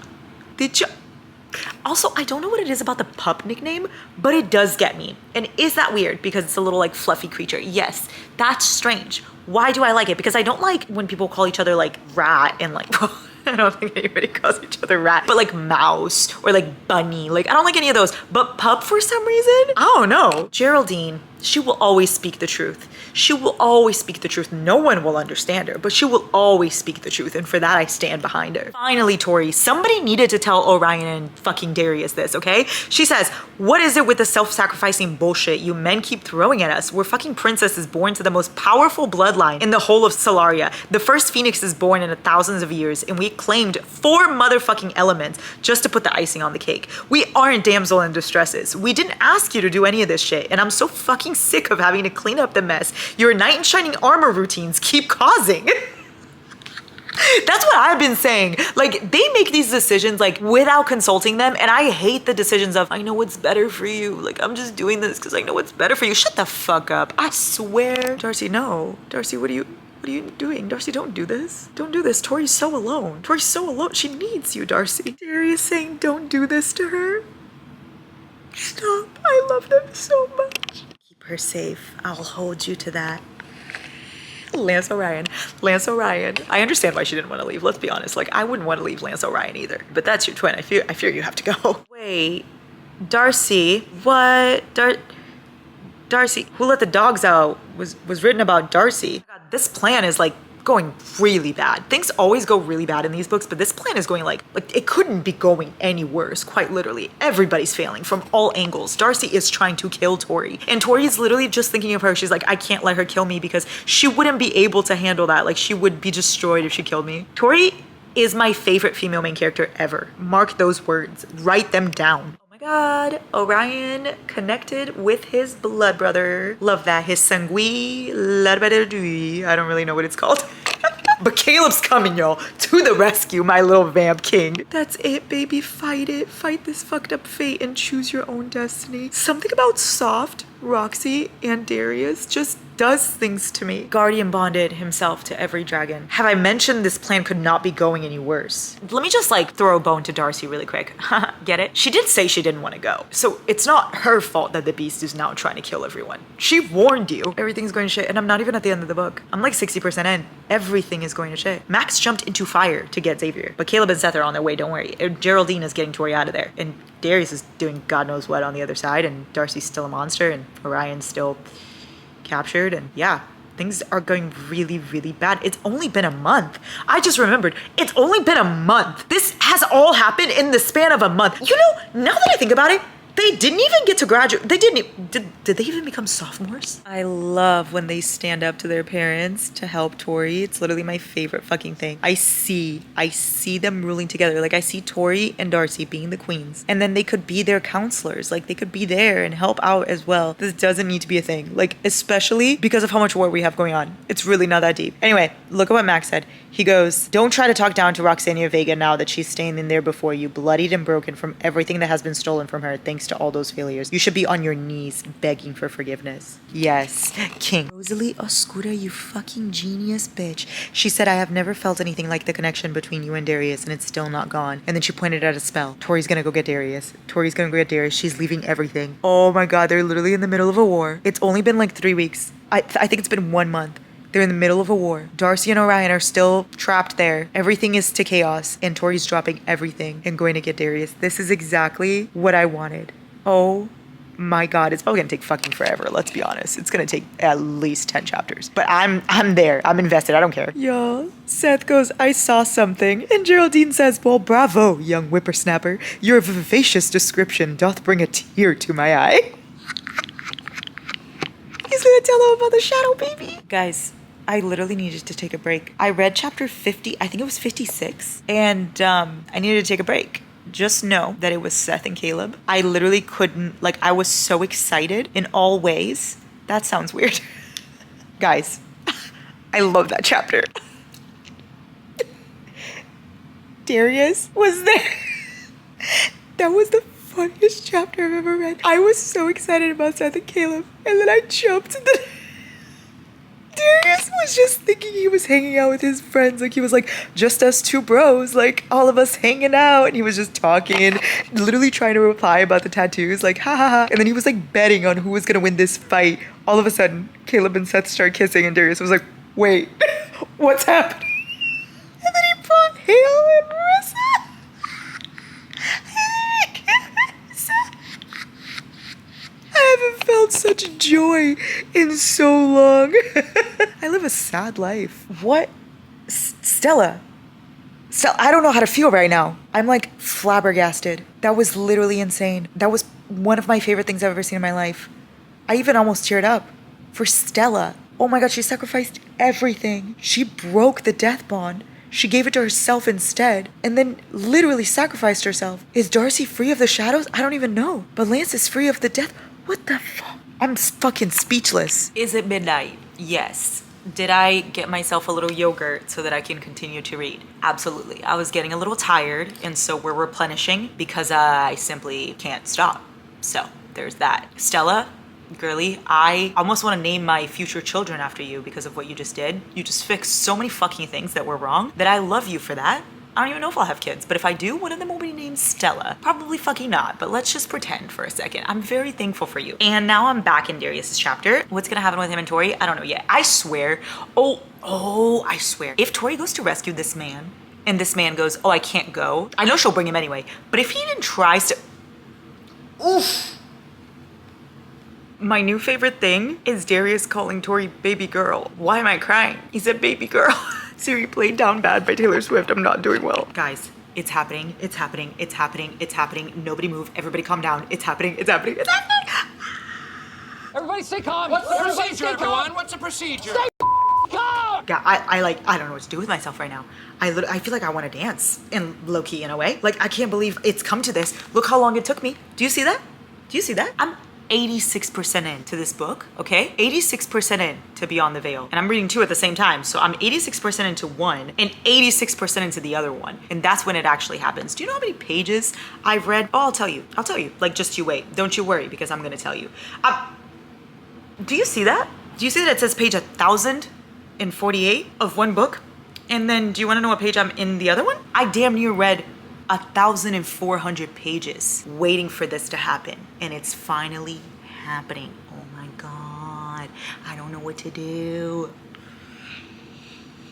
Also, I don't know what it is about the pup nickname, but it does get me. And is that weird? Because it's a little like fluffy creature. Yes, that's strange. Why do I like it? Because I don't like when people call each other like rat and like, I don't think anybody calls each other rat, but like mouse or like bunny. Like, I don't like any of those. But pup, for some reason, I don't know. Geraldine, she will always speak the truth. She will always speak the truth. No one will understand her, but she will always speak the truth. And for that, I stand behind her. Finally, Tori, somebody needed to tell Orion and fucking Darius this, okay? She says, what is it with the self-sacrificing bullshit you men keep throwing at us? We're fucking princesses born to the most powerful bloodline in the whole of Solaria. The first phoenix is born in thousands of years, and we claimed 4 motherfucking elements just to put the icing on the cake. We aren't damsel in distresses. We didn't ask you to do any of this shit, and I'm so fucking sick of having to clean up the mess your knight in shining armor routines keep causing. That's what I've been saying. Like, they make these decisions like without consulting them, and I hate the decisions of, I know what's better for you. Like, I'm just doing this because I know what's better for you. Shut the fuck up. I swear. Darcy, no. Darcy, what are you doing? Darcy, don't do this. Don't do this. Tori's so alone. Tori's so alone. She needs you, Darcy. Darius saying don't do this to her. Stop. I love them so much. Keep her safe. I'll hold you to that. Lance Orion. I understand why she didn't want to leave. Let's be honest. Like, I wouldn't want to leave Lance Orion either. But that's your twin. I fear you have to go. Wait. Darcy. What? Darcy. Who let the dogs out was written about Darcy. God, this plan is like going really bad. Things always go really bad in these books, but this plan is going like it couldn't be going any worse, quite literally. Everybody's failing from all angles. Darcy is trying to kill Tori, and Tori is literally just thinking of her. She's like, I can't let her kill me because she wouldn't be able to handle that. Like, she would be destroyed if she killed me. Tori is my favorite female main character ever. Mark those words. Write them down. Oh my God, Orion connected with his blood brother. Love that. His sangui, I don't really know what it's called. But Caleb's coming, y'all. To the rescue, my little vamp king. That's it, baby. Fight it. Fight this fucked up fate and choose your own destiny. Something about soft Roxy and Darius just does things to me. Guardian bonded himself to every dragon. Have I mentioned this plan could not be going any worse? Let me just like throw a bone to Darcy really quick. Get it? She did say she didn't want to go. So it's not her fault that the beast is now trying to kill everyone. She warned you. Everything's going to shit. And I'm not even at the end of the book. I'm like 60% in. Everything is going to shit. Max jumped into fire to get Xavier. But Caleb and Seth are on their way, don't worry. Geraldine is getting Tori out of there. And Darius is doing God knows what on the other side. And Darcy's still a monster. And Orion's still captured. And yeah, things are going really, really bad. It's only been a month. I just remembered, it's only been a month. This has all happened in the span of a month. You know, now that I think about it, they didn't even get to graduate. They didn't. Did they even become sophomores? I love when they stand up to their parents to help Tori. It's literally my favorite fucking thing. I see them ruling together. Like I see Tori and Darcy being the queens. And then they could be their counselors. Like they could be there and help out as well. This doesn't need to be a thing. Like especially because of how much war we have going on. It's really not that deep. Anyway, look at what Max said. He goes, don't try to talk down to Roxania Vega now that she's staying in there before you, bloodied and broken from everything that has been stolen from her thanks to all those failures. You should be on your knees begging for forgiveness. Yes, King. Rosalie Oscura, you fucking genius bitch. She said, I have never felt anything like the connection between you and Darius, and it's still not gone. And then she pointed at a spell. Tori's gonna go get Darius. Tori's gonna go get Darius. She's leaving everything. Oh my god, they're literally in the middle of a war. It's only been like 3 weeks. I think it's been 1 month. They're in the middle of a war. Darcy and Orion are still trapped there. Everything is to chaos, and Tori's dropping everything and going to get Darius. This is exactly what I wanted. Oh my god, it's probably gonna take fucking forever, let's be honest. It's gonna take at least 10 chapters. But I'm there. I'm invested. I don't care. Y'all, Seth goes, I saw something. And Geraldine says, well, bravo, young whippersnapper. Your vivacious description doth bring a tear to my eye. He's gonna tell them about the shadow baby. Guys, I literally needed to take a break. I read chapter 50, I think it was 56, and I needed to take a break. Just know that it was Seth and Caleb. I literally couldn't, like, I was so excited in all ways. That sounds weird. Guys, I love that chapter. Darius was there. That was the funniest chapter I've ever read. I was so excited about Seth and Caleb, and then I jumped to the... Darius was just thinking he was hanging out with his friends. Like, he was like, just us two bros, like, all of us hanging out. And he was just talking, literally trying to reply about the tattoos, like, ha ha ha. And then he was like betting on who was gonna win this fight. All of a sudden, Caleb and Seth start kissing, and Darius was like, wait, what's happening? And then he brought Hale and Larissa. I haven't felt such joy in so long. I live a sad life. What? Stella, I don't know how to feel right now. I'm like flabbergasted. That was literally insane. That was one of my favorite things I've ever seen in my life. I even almost teared up for Stella. Oh my god, she sacrificed everything. She broke the death bond. She gave it to herself instead, and then literally sacrificed herself. Is Darcy free of the shadows? I don't even know. But Lance is free of the death. What the fuck? I'm fucking speechless. Is it midnight? Yes. Did I get myself a little yogurt so that I can continue to read? Absolutely. I was getting a little tired, and so we're replenishing because I simply can't stop. So there's that. Stella, girly, I almost want to name my future children after you because of what you just did. You just fixed so many fucking things that were wrong that I love you for that. I don't even know if I'll have kids, but if I do, one of them will be named Stella. Probably fucking not, but let's just pretend for a second. I'm very thankful for you. And now I'm back in Darius's chapter. What's gonna happen with him and Tori? I don't know yet. I swear, I swear. If Tori goes to rescue this man, and this man goes, oh, I can't go, I know she'll bring him anyway, but if he even tries to, oof. My new favorite thing is Darius calling Tori baby girl. Why am I crying? He said baby girl. Siri played Down Bad by Taylor Swift. I'm not doing well. Guys, it's happening. It's happening. It's happening. It's happening. Nobody move. Everybody calm down. It's happening. It's happening. It's happening. Everybody stay calm. What's the procedure, everyone? What's the procedure? Stay calm. Yeah, I don't know what to do with myself right now. I feel like I want to dance in low key in a way. Like, I can't believe it's come to this. Look how long it took me. Do you see that? Do you see that? 86% into this book, okay? 86% in to Beyond the Veil. And I'm reading two at the same time. So I'm 86% into one and 86% into the other one. And that's when it actually happens. Do you know how many pages I've read? Oh, I'll tell you. I'll tell you. Like, just you wait. Don't you worry, because I'm gonna tell you. Do you see that? Do you see that it says page 1048 of one book? And then do you wanna know what page I'm in the other one? I damn near read 1,400 pages waiting for this to happen. And it's finally happening. Oh my God. I don't know what to do.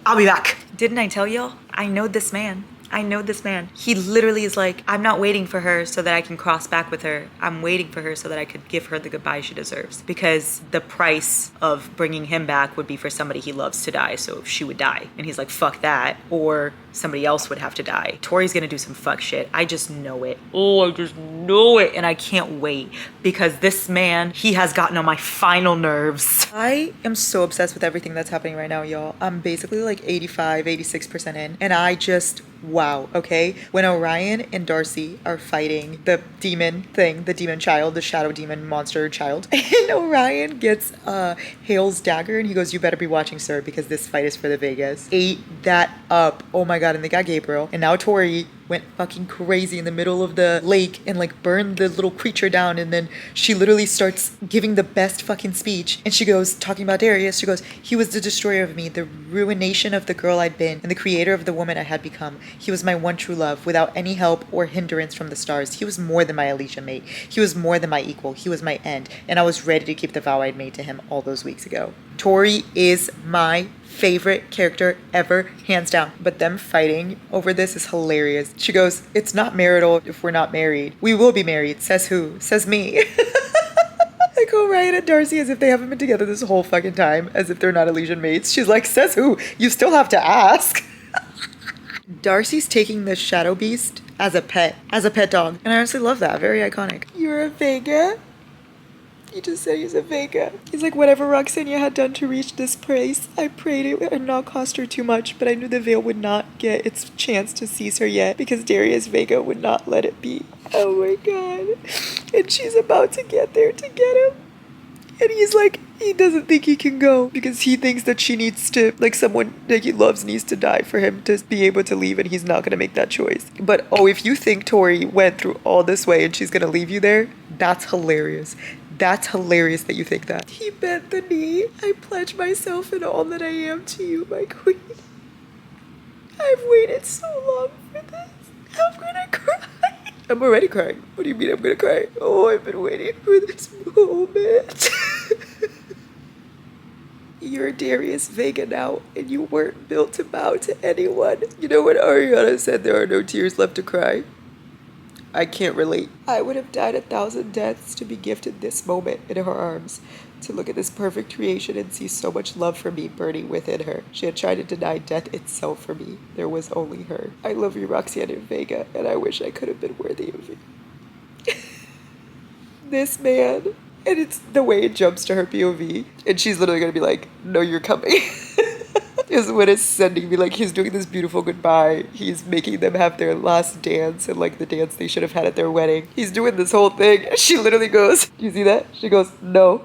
I'll be back. Didn't I tell y'all? I know this man. I know this man. He literally is like, I'm not waiting for her so that I can cross back with her. I'm waiting for her so that I could give her the goodbye she deserves. Because the price of bringing him back would be for somebody he loves to die. So she would die. And he's like, fuck that. Or somebody else would have to die. Tori's gonna do some fuck shit. I just know it. Oh, I just know it. And I can't wait. Because this man, he has gotten on my final nerves. I am so obsessed with everything that's happening right now, y'all. I'm basically like 85, 86% in. And I just... wow, okay? When Orion and Darcy are fighting the demon thing, the demon child, the shadow demon monster child, and Orion gets Hale's dagger and he goes, you better be watching, sir, because this fight is for the Vegas. Ate that up. Oh my God, and they got Gabriel. And now Tori went fucking crazy in the middle of the lake and like burned the little creature down, and then she literally starts giving the best fucking speech, and she goes, talking about Darius, she goes, he was the destroyer of me, the ruination of the girl I'd been, and the creator of the woman I had become. He was my one true love, without any help or hindrance from the stars. He was more than my Alicia mate. He was more than my equal. He was my end, and I was ready to keep the vow I'd made to him all those weeks ago. Tori is my favorite character ever, hands down. But them fighting over this is hilarious. She goes, it's not marital if we're not married. We will be married. Says who? Says me. Like Orion and Darcy, as if they haven't been together this whole fucking time, as if they're not Elysian mates. She's like, says who? You still have to ask. Darcy's taking the shadow beast as a pet dog. And I honestly love that. Very iconic. You're a Vega? He just said he's a Vega. He's like, whatever Roxania had done to reach this place, I prayed it would not cost her too much, but I knew the veil would not get its chance to seize her yet, because Darius Vega would not let it be. Oh my God. And she's about to get there to get him. And he's like, he doesn't think he can go because he thinks that she needs to, like, someone that he loves needs to die for him to be able to leave, and he's not going to make that choice. But, oh, if you think Tori went through all this way and she's going to leave you there, that's hilarious. That's hilarious that you think that. He bent the knee. I pledge myself and all that I am to you, my queen. I've waited so long for this. I'm gonna cry. I'm already crying. What do you mean I'm gonna cry? Oh, I've been waiting for this moment. You're Darius Vega now, and you weren't built to bow to anyone. You know when Ariana said there are no tears left to cry? I can't relate. I would have died 1,000 deaths to be gifted this moment in her arms, to look at this perfect creation and see so much love for me burning within her. She had tried to deny death itself for me. There was only her. I love you, Roxanne and Vega, and I wish I could have been worthy of you. This man, and it's the way it jumps to her POV, and she's literally gonna be like, no, you're coming. Is when it's sending me, like, he's doing this beautiful goodbye. He's making them have their last dance, and like the dance they should have had at their wedding. He's doing this whole thing. She literally goes, do you see that? She goes, no.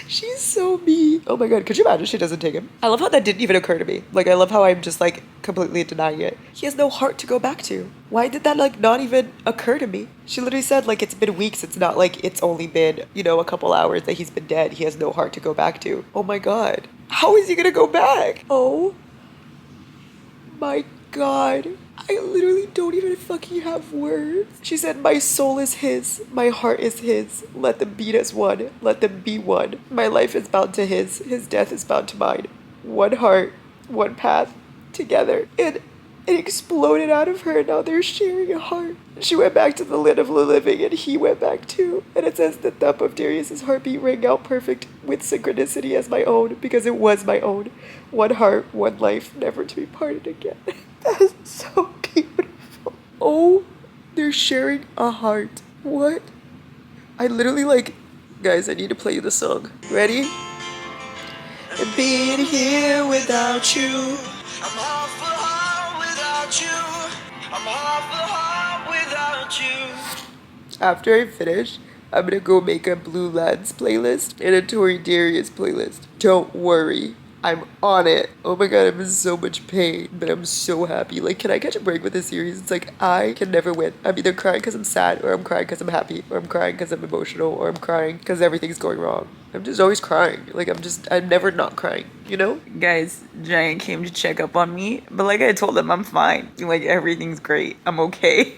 She's so mean. Oh my God, could you imagine she doesn't take him? I love how that didn't even occur to me. Like, I love how I'm just like completely denying it. He has no heart to go back to. Why did that like not even occur to me? She literally said like it's been weeks. It's not like it's only been, you know, a couple hours that he's been dead. He has no heart to go back to. Oh my God. How is he gonna go back? Oh my God. I literally don't even fucking have words. She said, my soul is his. My heart is his. Let them beat as one. Let them be one. My life is bound to his. His death is bound to mine. One heart, one path, together. And it exploded out of her. Now they're sharing a heart. She went back to the land of the living, and he went back too. And it says the thump of Darius's heartbeat rang out perfect with synchronicity as my own, because it was my own. One heart, one life, never to be parted again. That is so beautiful. Oh, they're sharing a heart. What? I literally like, guys, I need to play you the song. Ready? And being here without you, I'm half a heart without you. I'm half a heart without you. After I finish, I'm gonna go make a Blue Lads playlist and a Tori and Darius playlist. Don't worry. I'm on it. Oh my god, I'm in so much pain, but I'm so happy. Like, can I catch a break with this series? It's like, I can never win. I'm either crying because I'm sad, or I'm crying because I'm happy, or I'm crying because I'm emotional, or I'm crying because everything's going wrong. I'm just always crying. Like, I'm never not crying, you know? Guys, Giant came to check up on me, but like I told him, I'm fine. Like, everything's great. I'm okay.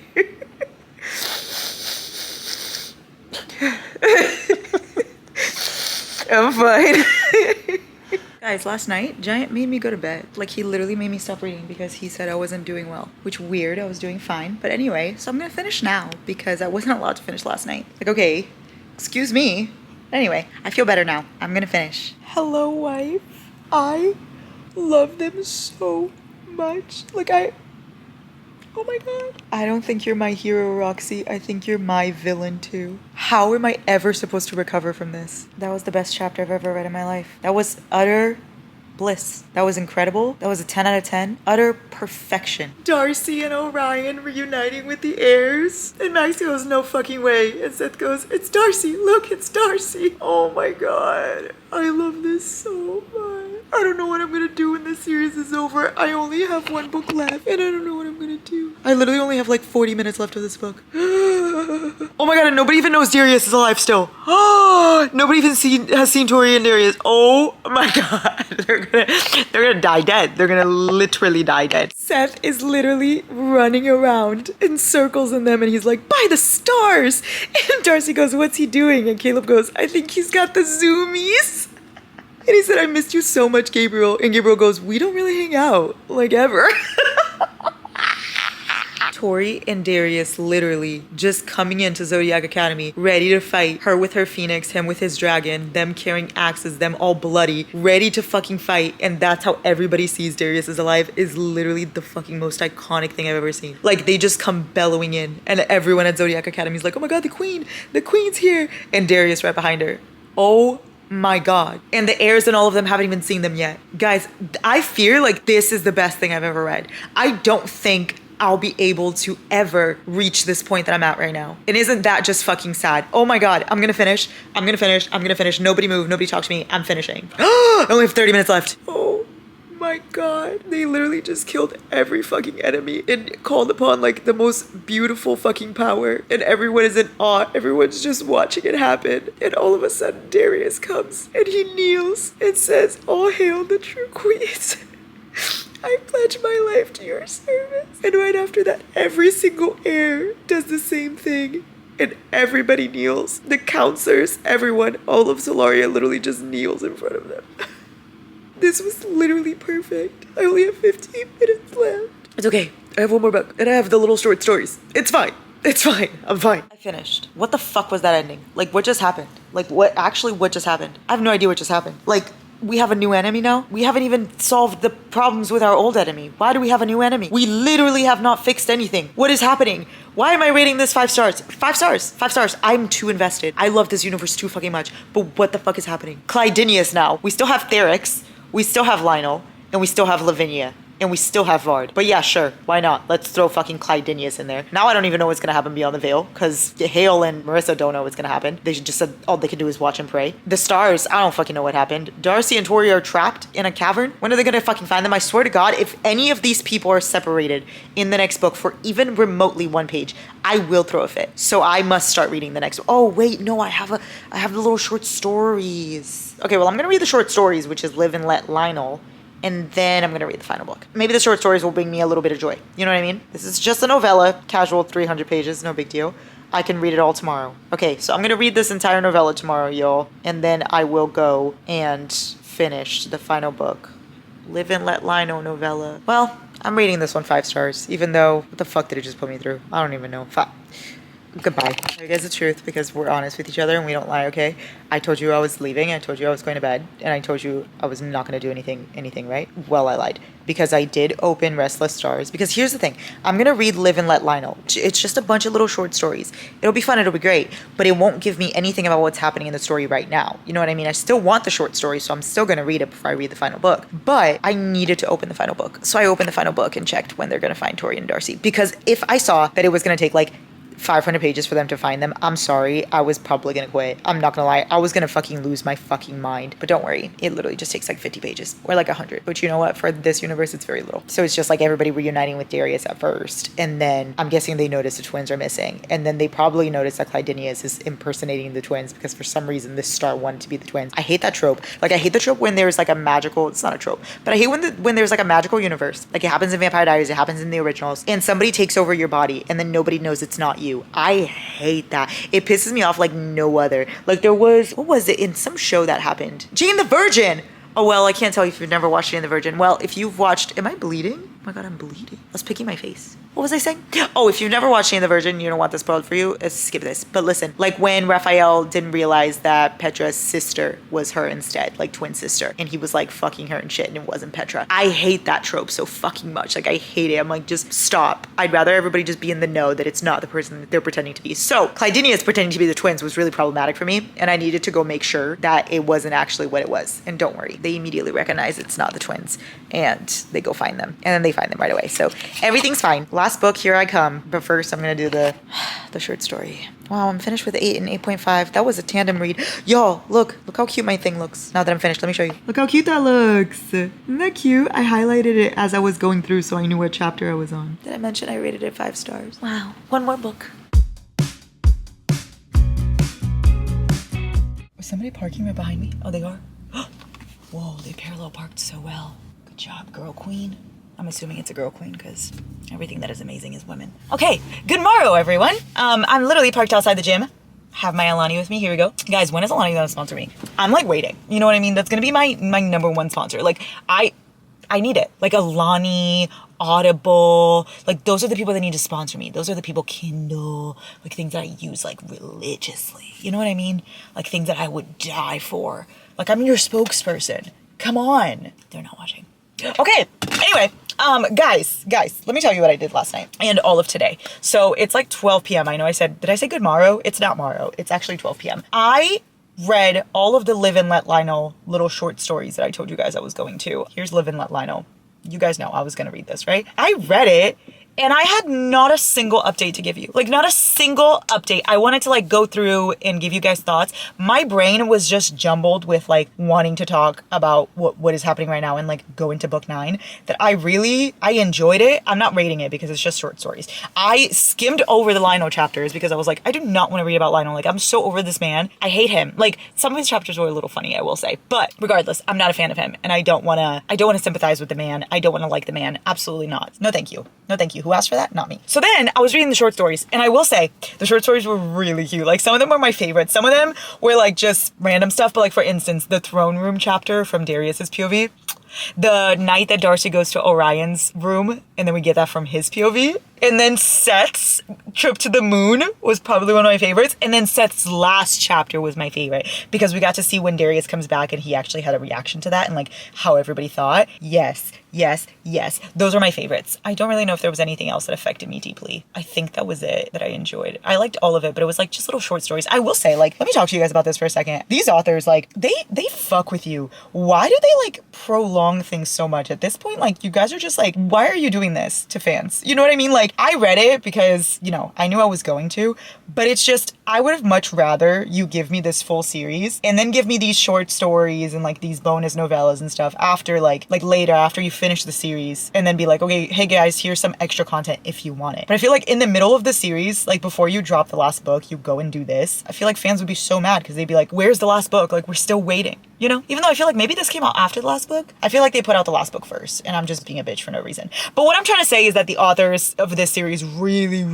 I'm fine. Guys, last night, Giant made me go to bed. Like, he literally made me stop reading because he said I wasn't doing well. Which, weird, I was doing fine. But anyway, so I'm gonna finish now because I wasn't allowed to finish last night. Like, okay, excuse me. Anyway, I feel better now. I'm gonna finish. Hello, wife. I love them so much. Like, oh my god. I don't think you're my hero, Roxy. I think you're my villain too. How am I ever supposed to recover from this? That was the best chapter I've ever read in my life. That was utter bliss. That was incredible. That was a 10 out of 10. Utter perfection. Darcy and Orion reuniting with the heirs. And Max goes, no fucking way. And Seth goes, it's Darcy. Look, it's Darcy. Oh my god. I love this so much. I don't know what I'm gonna do when this series is over. I only have one book left, and I don't know what I'm gonna do. I literally only have like 40 minutes left of this book. Oh my god, and nobody even knows Darius is alive still. Nobody even has seen Tori and Darius. Oh my god. They're gonna die dead. They're gonna literally die dead. Seth is literally running around in circles in them, and he's like, by the stars! And Darcy goes, what's he doing? And Caleb goes, I think he's got the zoomies. And he said, I missed you so much, Gabriel. And Gabriel goes, we don't really hang out, like, ever. Tori and Darius literally just coming into ZODIAC Academy, ready to fight. Her with her phoenix, him with his dragon, them carrying axes, them all bloody, ready to fucking fight. And that's how everybody sees Darius is alive, is literally the fucking most iconic thing I've ever seen. Like, they just come bellowing in, and everyone at ZODIAC Academy is like, oh my god, the queen's here. And Darius right behind her. Oh my god. And the heirs and all of them haven't even seen them yet. Guys, I fear like this is the best thing I've ever read. I don't think I'll be able to ever reach this point that I'm at right now. And isn't that just fucking sad? Oh my god, I'm gonna finish. Nobody move, nobody talk to me. I'm finishing. I only have 30 minutes left. Oh my god. They literally just killed every fucking enemy and called upon like the most beautiful fucking power. And everyone is in awe. Everyone's just watching it happen. And all of a sudden Darius comes and he kneels and says, all hail the true queens. I pledge my life to your service. And right after that, every single heir does the same thing. And everybody kneels. The counselors, everyone, all of Solaria literally just kneels in front of them. This was literally perfect. I only have 15 minutes left. It's okay. I have one more book. And I have the little short stories. It's fine. It's fine. I'm fine. I finished. What the fuck was that ending? Like, what just happened? Like, what just happened? I have no idea what just happened. Like, we have a new enemy now? We haven't even solved the problems with our old enemy. Why do we have a new enemy? We literally have not fixed anything. What is happening? Why am I rating this 5 stars? 5 stars. 5 stars. I'm too invested. I love this universe too fucking much. But what the fuck is happening? Clydinius now. We still have Therix. We still have Lionel. And we still have Lavinia. And we still have Vard. But yeah, sure. Why not? Let's throw fucking Clydinius in there. Now I don't even know what's gonna happen beyond the veil. Because Hale and Marissa don't know what's gonna happen. They just said all they can do is watch and pray. The stars, I don't fucking know what happened. Darcy and Tori are trapped in a cavern. When are they gonna fucking find them? I swear to God, if any of these people are separated in the next book for even remotely one page, I will throw a fit. So I must start reading the next. Oh wait, no, I have the little short stories. Okay, well I'm gonna read the short stories, which is Live and Let Lionel. And then I'm going to read the final book. Maybe the short stories will bring me a little bit of joy. You know what I mean? This is just a novella, casual 300 pages, no big deal. I can read it all tomorrow. Okay, so I'm going to read this entire novella tomorrow, y'all. And then I will go and finish the final book. Live and Let Lionel novella. Well, I'm reading this one 5 stars, even though, what the fuck did it just put me through? I don't even know. Goodbye. I tell you guys the truth because we're honest with each other and we don't lie, okay? I told you I was leaving, I told you I was going to bed, and I told you I was not going to do anything, right? Well, I lied. Because I did open Restless Stars. Because here's the thing. I'm going to read Live and Let Lionel. It's just a bunch of little short stories. It'll be fun, it'll be great, but it won't give me anything about what's happening in the story right now. You know what I mean? I still want the short story, so I'm still going to read it before I read the final book. But I needed to open the final book. So I opened the final book and checked when they're going to find Tori and Darcy. Because if I saw that it was going to take like 500 pages for them to find them. I'm sorry. I was probably gonna quit. I'm not gonna lie. I was gonna fucking lose my fucking mind. But don't worry. It literally just takes like 50 pages or like 100. But you know what? For this universe, it's very little. So it's just like everybody reuniting with Darius at first. And then I'm guessing they notice the twins are missing. And then they probably notice that Clydenius is impersonating the twins because for some reason this star wanted to be the twins. I hate that trope. Like I hate the trope when there's like a magical, it's not a trope, but I hate when there's like a magical universe. Like it happens in Vampire Diaries, it happens in the originals, and somebody takes over your body and then nobody knows it's not you. I hate that. It pisses me off like no other. Like there was, what was it in some show that happened? Jane the Virgin! Oh well, I can't tell you if you've never watched Jane the Virgin. Well, if you've watched, am I bleeding? Oh my god, I'm bleeding. I was picking my face. What was I saying? Oh, if you've never watched Jane the Virgin, you don't want this spoiled for you, skip this. But listen, like when Raphael didn't realize that Petra's sister was her instead, like twin sister, and he was like fucking her and shit and it wasn't Petra. I hate that trope so fucking much. Like I hate it. I'm like, just stop. I'd rather everybody just be in the know that it's not the person that they're pretending to be. So Clydenius pretending to be the twins was really problematic for me, and I needed to go make sure that it wasn't actually what it was. And don't worry, they immediately recognize it's not the twins and they go find them, and then they find them right away. So everything's fine. Last book, here I come. But first I'm gonna do the short story. Wow, I'm finished with 8 and 8.5. That was a tandem read. Y'all, look how cute my thing looks. Now that I'm finished, let me show you. Look how cute that looks. Isn't that cute? I highlighted it as I was going through so I knew what chapter I was on. Did I mention I rated it 5 stars? Wow. One more book. Was somebody parking right behind me? Oh, they are? Whoa, they parallel parked so well. Good job, girl queen. I'm assuming it's a girl queen because everything that is amazing is women. Okay, good morrow, everyone. I'm literally parked outside the gym. Have my Alani with me. Here we go. Guys, when is Alani gonna sponsor me? I'm like waiting. You know what I mean? That's gonna be my number one sponsor. Like I need it. Like Alani, Audible, like those are the people that need to sponsor me. Those are the people, Kindle, like things that I use like religiously. You know what I mean? Like things that I would die for. Like I'm your spokesperson. Come on. They're not watching. Okay, anyway, guys, let me tell you what I did last night and all of today. So it's like 12 p.m. I know I said, did I say good morrow? It's not morrow. It's actually 12 p.m. I read all of the Live and Let Lionel little short stories that I told you guys I was going to. Here's Live and Let Lionel. You guys know I was going to read this, right? I read it. And I had not a single update to give you. Like, not a single update. I wanted to, like, go through and give you guys thoughts. My brain was just jumbled with, like, wanting to talk about what is happening right now and, like, go into book 9. That I enjoyed it. I'm not rating it because it's just short stories. I skimmed over the Lionel chapters because I was like, I do not want to read about Lionel. Like, I'm so over this man. I hate him. Like, some of his chapters were a little funny, I will say. But regardless, I'm not a fan of him. And I don't want to sympathize with the man. I don't want to like the man. Absolutely not. No, thank you. No, thank you. Who asked for that? Not me. So then I was reading the short stories, and I will say the short stories were really cute. Like some of them were my favorites. Some of them were like just random stuff. But like for instance, the throne room chapter from Darius's POV, the night that Darcy goes to Orion's room, and then we get that from his POV. And then Seth's trip to the moon was probably one of my favorites. And then Seth's last chapter was my favorite because we got to see when Darius comes back and he actually had a reaction to that and like how everybody thought. Yes. Those are my favorites. I don't really know if there was anything else that affected me deeply. I think that was it that I enjoyed. I liked all of it, but it was like just little short stories. I will say, like, let me talk to you guys about this for a second. These authors, like, they fuck with you. Why do they like prolong things so much at this point? Like, you guys are just like, why are you doing this to fans? You know what I mean? Like, I read it because, you know, I knew I was going to, but it's just, I would have much rather you give me this full series and then give me these short stories and like these bonus novellas and stuff after like later after you finish the series and then be like, okay, hey guys, here's some extra content if you want it. But I feel like in the middle of the series, like before you drop the last book, you go and do this. I feel like fans would be so mad because they'd be like, where's the last book? Like, we're still waiting. You know, even though I feel like maybe this came out after the last book, I feel like they put out the last book first and I'm just being a bitch for no reason. But what I'm trying to say is that the authors of this series really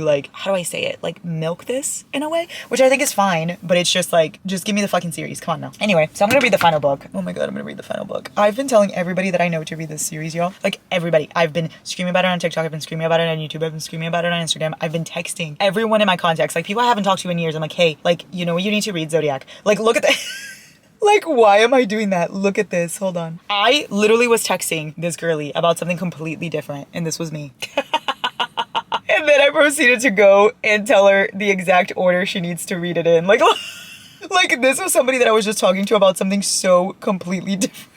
like, how do I say it? Like milk this in a way, which I think is fine, but it's just like, just give me the fucking series. Come on now. Anyway, so I'm going to read the final book. Oh my God, I'm going to read the final book. I've been telling everybody that I know to read this series, y'all. Like everybody. I've been screaming about it on TikTok. I've been screaming about it on YouTube. I've been screaming about it on Instagram. I've been texting everyone in my contacts, like people I haven't talked to in years. I'm like, hey, like, you know what you need to read? ZODIAC. Like, look at that. Like, why am I doing that? Look at this. Hold on. I literally was texting this girly about something completely different, and this was me. And then I proceeded to go and tell her the exact order she needs to read it in. Like this was somebody that I was just talking to about something so completely different.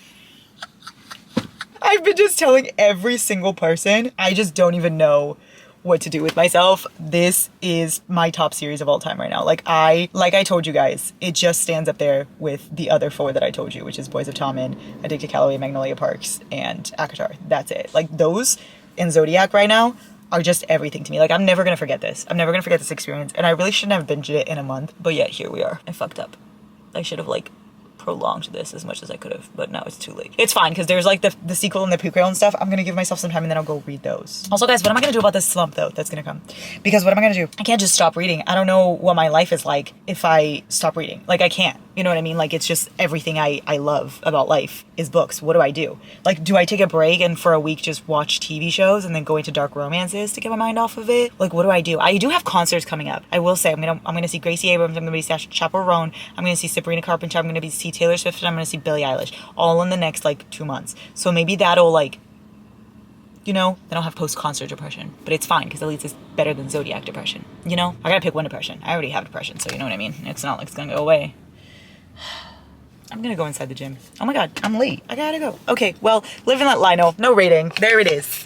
I've been just telling every single person. I just don't even know what to do with myself. This is my top series of all time right now. Like I told you guys, it just stands up there with the other 4 that I told you, which is Boys of Tommen, Addicted Calloway, Magnolia Parks, and Akatar. That's it. Like those in ZODIAC right now are just everything to me. Like I'm never gonna forget this. I'm never gonna forget this experience, and I really shouldn't have binged it in a month, but yet here we are. I fucked up. I should have like prolonged this as much as I could have, but now it's too late. It's fine because there's like the sequel and the prequel and stuff. I'm gonna give myself some time and then I'll go read those. Also guys, what am I gonna do about this slump though that's gonna come? Because what am I gonna do? I can't just stop reading. I don't know what my life is like if I stop reading. Like I can't. You know what I mean? Like it's just everything I love about life is books. What do I do? Like do I take a break and for a week just watch TV shows and then go into dark romances to get my mind off of it? Like what do I do? I do have concerts coming up. I will say I'm gonna see Gracie Abrams, I'm gonna see Chappell Roan, I'm gonna see Sabrina Carpenter, I'm gonna see Taylor Swift, and I'm gonna see Billie Eilish all in the next like 2 months. So maybe that'll like, you know, then I'll have post-concert depression. But it's fine because at least it's better than ZODIAC depression. You know? I gotta pick one depression. I already have depression, so you know what I mean? It's not like it's gonna go away. I'm gonna go inside the gym. Oh my god, I'm late. I gotta go. Okay, well, live and let Lionel. No rating. There it is.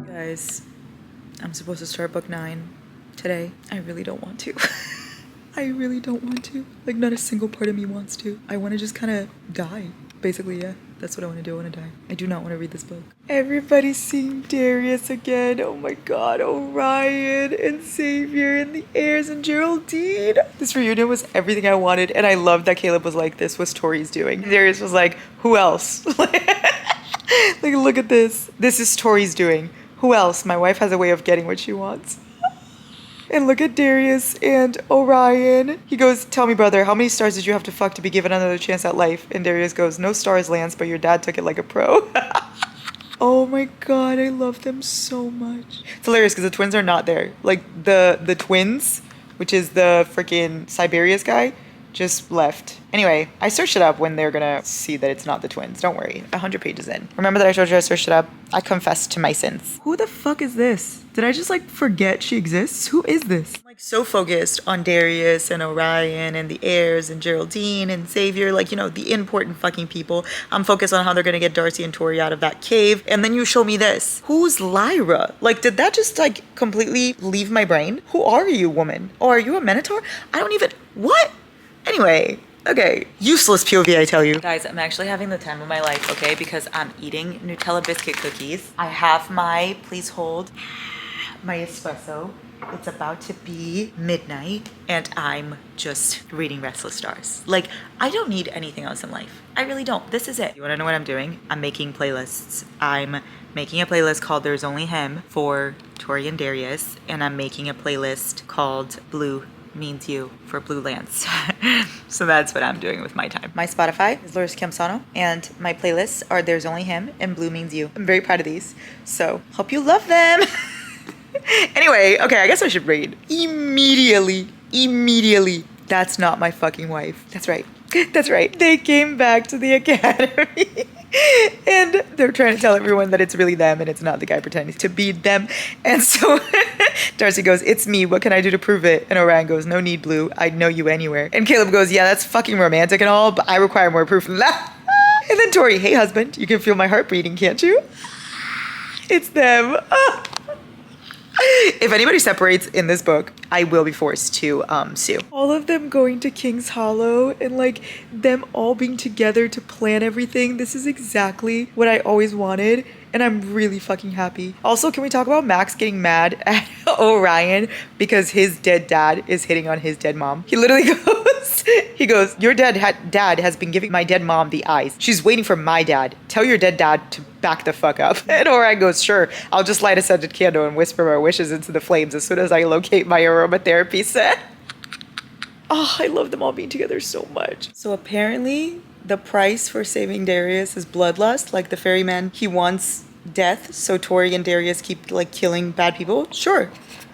Guys, I'm supposed to start book 9 today. I really don't want to. I really don't want to. Like, not a single part of me wants to. I want to just kind of die. Basically, yeah. That's what I want to do. I want to die. I do not want to read this book. Everybody's seeing Darius again. Oh my god. Orion and Xavier and the heirs and Geraldine. This reunion was everything I wanted. And I loved that Caleb was like, this was Tori's doing. Darius was like, who else? Like, look at this. This is Tori's doing. Who else? My wife has a way of getting what she wants. And look at Darius and Orion. He goes, tell me, brother, how many stars did you have to fuck to be given another chance at life? And Darius goes, no stars, Lance, but your dad took it like a pro. Oh my god, I love them so much. It's hilarious because the twins are not there. Like, the twins, which is the freaking Siberius guy, just left. Anyway, I searched it up when they're gonna see that it's not the twins. Don't worry, 100 pages in. Remember that I told you I searched it up? I confessed to my sins. Who the fuck is this? Did I just like forget she exists? Who is this? I'm like so focused on Darius and Orion and the heirs and Geraldine and Xavier, like, you know, the important fucking people. I'm focused on how they're gonna get Darcy and Tori out of that cave. And then you show me this. Who's Lyra? Like, did that just like completely leave my brain? Who are you, woman? Oh, are you a Minotaur? I don't even, what? Anyway, okay. Useless POV, I tell you. Guys, I'm actually having the time of my life, okay? Because I'm eating Nutella biscuit cookies. I have my, please hold, my espresso. It's about to be midnight and I'm just reading Restless Stars. Like, I don't need anything else in life. I really don't. This is it. You wanna know what I'm doing? I'm making playlists. I'm making a playlist called There's Only Him for Tori and Darius, and I'm making a playlist called Blue Means You for Blue Lance. So that's what I'm doing with my time. My Spotify is Larissa Camsano, and my playlists are There's Only Him and Blue Means You. I'm very proud of these, so hope you love them. Anyway, okay, I guess I should read. Immediately. That's not my fucking wife. That's right. That's right. They came back to the academy. And they're trying to tell everyone that it's really them and it's not the guy pretending to be them. And so Darcy goes, it's me. What can I do to prove it? And Orion goes, no need, Blue. I'd know you anywhere. And Caleb goes, yeah, that's fucking romantic and all, but I require more proof than that. And then Tori, hey, husband, you can feel my heart beating, can't you? It's them. If anybody separates in this book, I will be forced to sue. All of them going to King's Hollow and like them all being together to plan everything. This is exactly what I always wanted. And I'm really fucking happy. Also, can we talk about Max getting mad at Orion because his dead dad is hitting on his dead mom? He literally goes, your dad has been giving my dead mom the eyes. She's waiting for my dad. Tell your dead dad to back the fuck up. And Orion goes, sure, I'll just light a scented candle and whisper our wishes into the flames as soon as I locate my aromatherapy set. Oh, I love them all being together so much. So apparently the price for saving Darius is bloodlust, like the ferryman. He wants death, so Tori and Darius keep like killing bad people. Sure,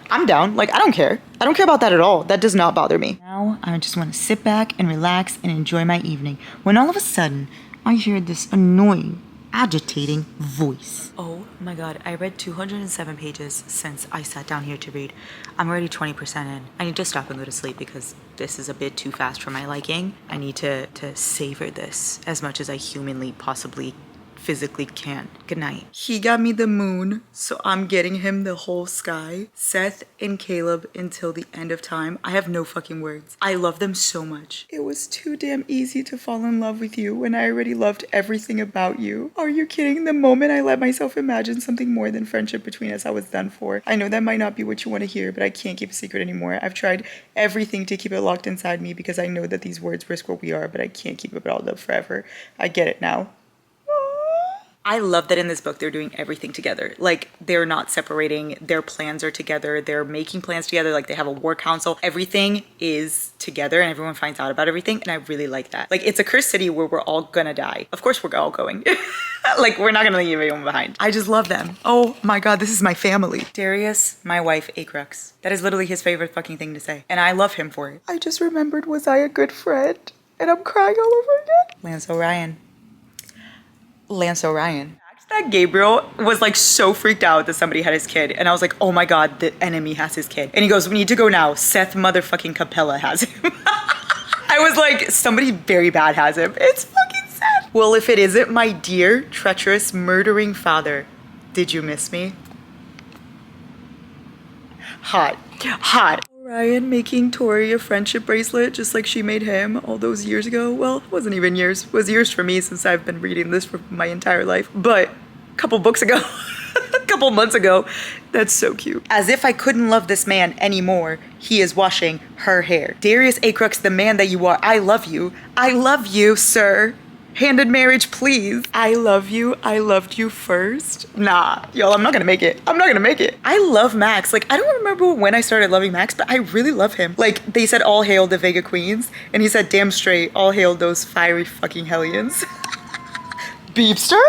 I'm down. Like, I don't care. I don't care about that at all. That does not bother me. Now I just want to sit back and relax and enjoy my evening when all of a sudden I hear this annoying, agitating voice. Oh my god, I read 207 pages since I sat down here to read. I'm already 20% in. I need to stop and go to sleep because this is a bit too fast for my liking. I need to savor this as much as I humanly possibly physically can't. Good night. He got me the moon, so I'm getting him the whole sky. Seth and Caleb until the end of time. I have no fucking words. I love them so much. It was too damn easy to fall in love with you when I already loved everything about you. Are you kidding? The moment I let myself imagine something more than friendship between us, I was done for. I know that might not be what you want to hear, but I can't keep a secret anymore. I've tried everything to keep it locked inside me because I know that these words risk what we are, but I can't keep it all up forever. I get it now. I love that in this book they're doing everything together. Like, they're not separating, their plans are together, they're making plans together, like they have a war council. Everything is together and everyone finds out about everything, and I really like that. Like, it's a cursed city where we're all gonna die. Of course we're all going. Like, we're not gonna leave anyone behind. I just love them. Oh my god, this is my family. Darius, my wife, Acrux. That is literally his favorite fucking thing to say, and I love him for it. I just remembered, was I a good friend? And I'm crying all over again. Lance Orion. That Gabriel was like so freaked out that somebody had his kid, and I was like, oh my god, the enemy has his kid. And he goes, we need to go now. Seth motherfucking Capella has him. I was like, somebody very bad has him. It's fucking Seth. Well, if it isn't my dear, treacherous, murdering father, did you miss me? Hot. Orion making Tori a friendship bracelet just like she made him all those years ago. Well, it wasn't even years. It was years for me since I've been reading this for my entire life. But a couple books ago, a couple months ago, that's so cute. As if I couldn't love this man anymore, he is washing her hair. Darius Acrux, the man that you are, I love you. I love you, sir. Hand in marriage, please. I love you. I loved you first. Nah, y'all, I'm not gonna make it. I love Max. Like, I don't remember when I started loving Max, but I really love him. Like, they said all hail the Vega Queens, and he said damn straight, all hail those fiery fucking hellions. Beepster?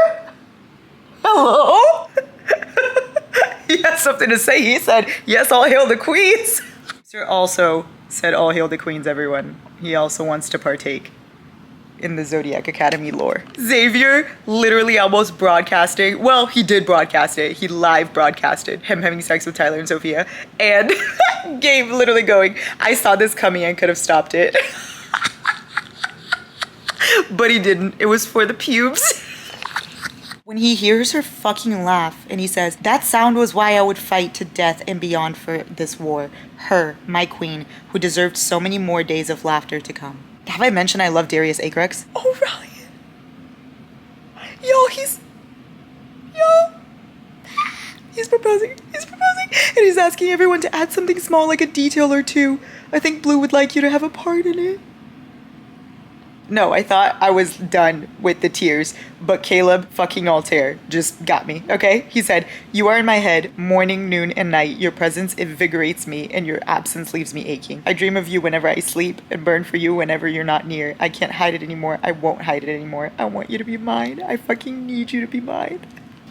Hello? He has something to say. He said, yes, all hail the queens. Beepster also said all hail the queens, everyone. He also wants to partake in the ZODIAC Academy lore. Xavier literally almost broadcasting. Well, he did broadcast it. He live broadcasted him having sex with Tyler and Sophia. And Gabe literally going, I saw this coming and could have stopped it. But he didn't. It was for the pubes. When he hears her fucking laugh and he says, that sound was why I would fight to death and beyond for this war. Her, my queen, who deserved so many more days of laughter to come. Have I mentioned I love Darius Acrux? Orion. He's proposing. And he's asking everyone to add something small like a detail or two. I think Blue would like you to have a part in it. No, I thought I was done with the tears, but Caleb fucking Altair just got me, okay? He said, you are in my head, morning, noon, and night. Your presence invigorates me, and your absence leaves me aching. I dream of you whenever I sleep, and burn for you whenever you're not near. I can't hide it anymore. I won't hide it anymore. I want you to be mine. I fucking need you to be mine.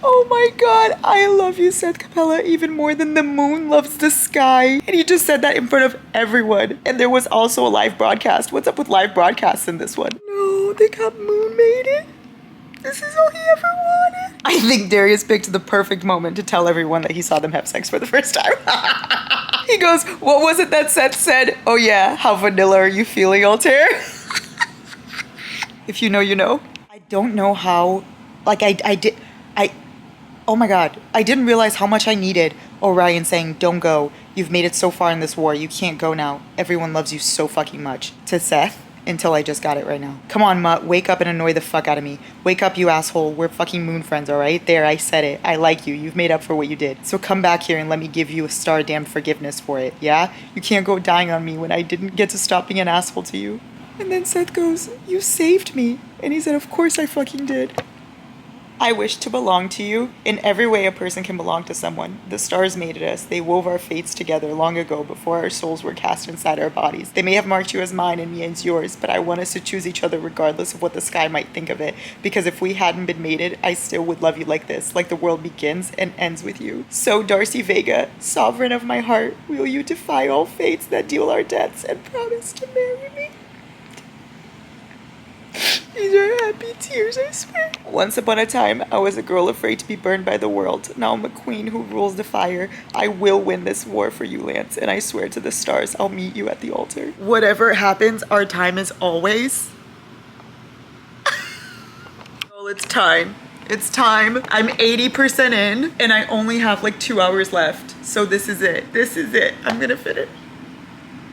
Oh my god, I love you, Seth Capella, even more than the moon loves the sky. And he just said that in front of everyone. And there was also a live broadcast. What's up with live broadcasts in this one? No, they got moon mated. This is all he ever wanted. I think Darius picked the perfect moment to tell everyone that he saw them have sex for the first time. He goes, what was it that Seth said? Oh yeah, how vanilla are you feeling, Altair? If you know, you know. I don't know how, like oh my god, I didn't realize how much I needed Orion saying, don't go. You've made it so far in this war. You can't go now. Everyone loves you so fucking much. To Seth, until I just got it right now. Come on, Mutt, wake up and annoy the fuck out of me. Wake up, you asshole. We're fucking moon friends, alright? There, I said it. I like you. You've made up for what you did. So come back here and let me give you a star-damned forgiveness for it, yeah? You can't go dying on me when I didn't get to stop being an asshole to you. And then Seth goes, you saved me. And he said, of course I fucking did. I wish to belong to you in every way a person can belong to someone. The stars mated us. They wove our fates together long ago before our souls were cast inside our bodies. They may have marked you as mine and me as yours, but I want us to choose each other regardless of what the sky might think of it. Because if we hadn't been mated, I still would love you like this, like the world begins and ends with you. So, Darcy Vega, sovereign of my heart, will you defy all fates that deal our deaths and promise to marry me? These are happy tears, I swear. Once upon a time, I was a girl afraid to be burned by the world. Now I'm a queen who rules the fire. I will win this war for you, Lance, and I swear to the stars I'll meet you at the altar. Whatever happens, our time is always... Well, it's time. It's time. I'm 80% in and I only have like 2 hours left. So this is it. This is it. I'm gonna finish.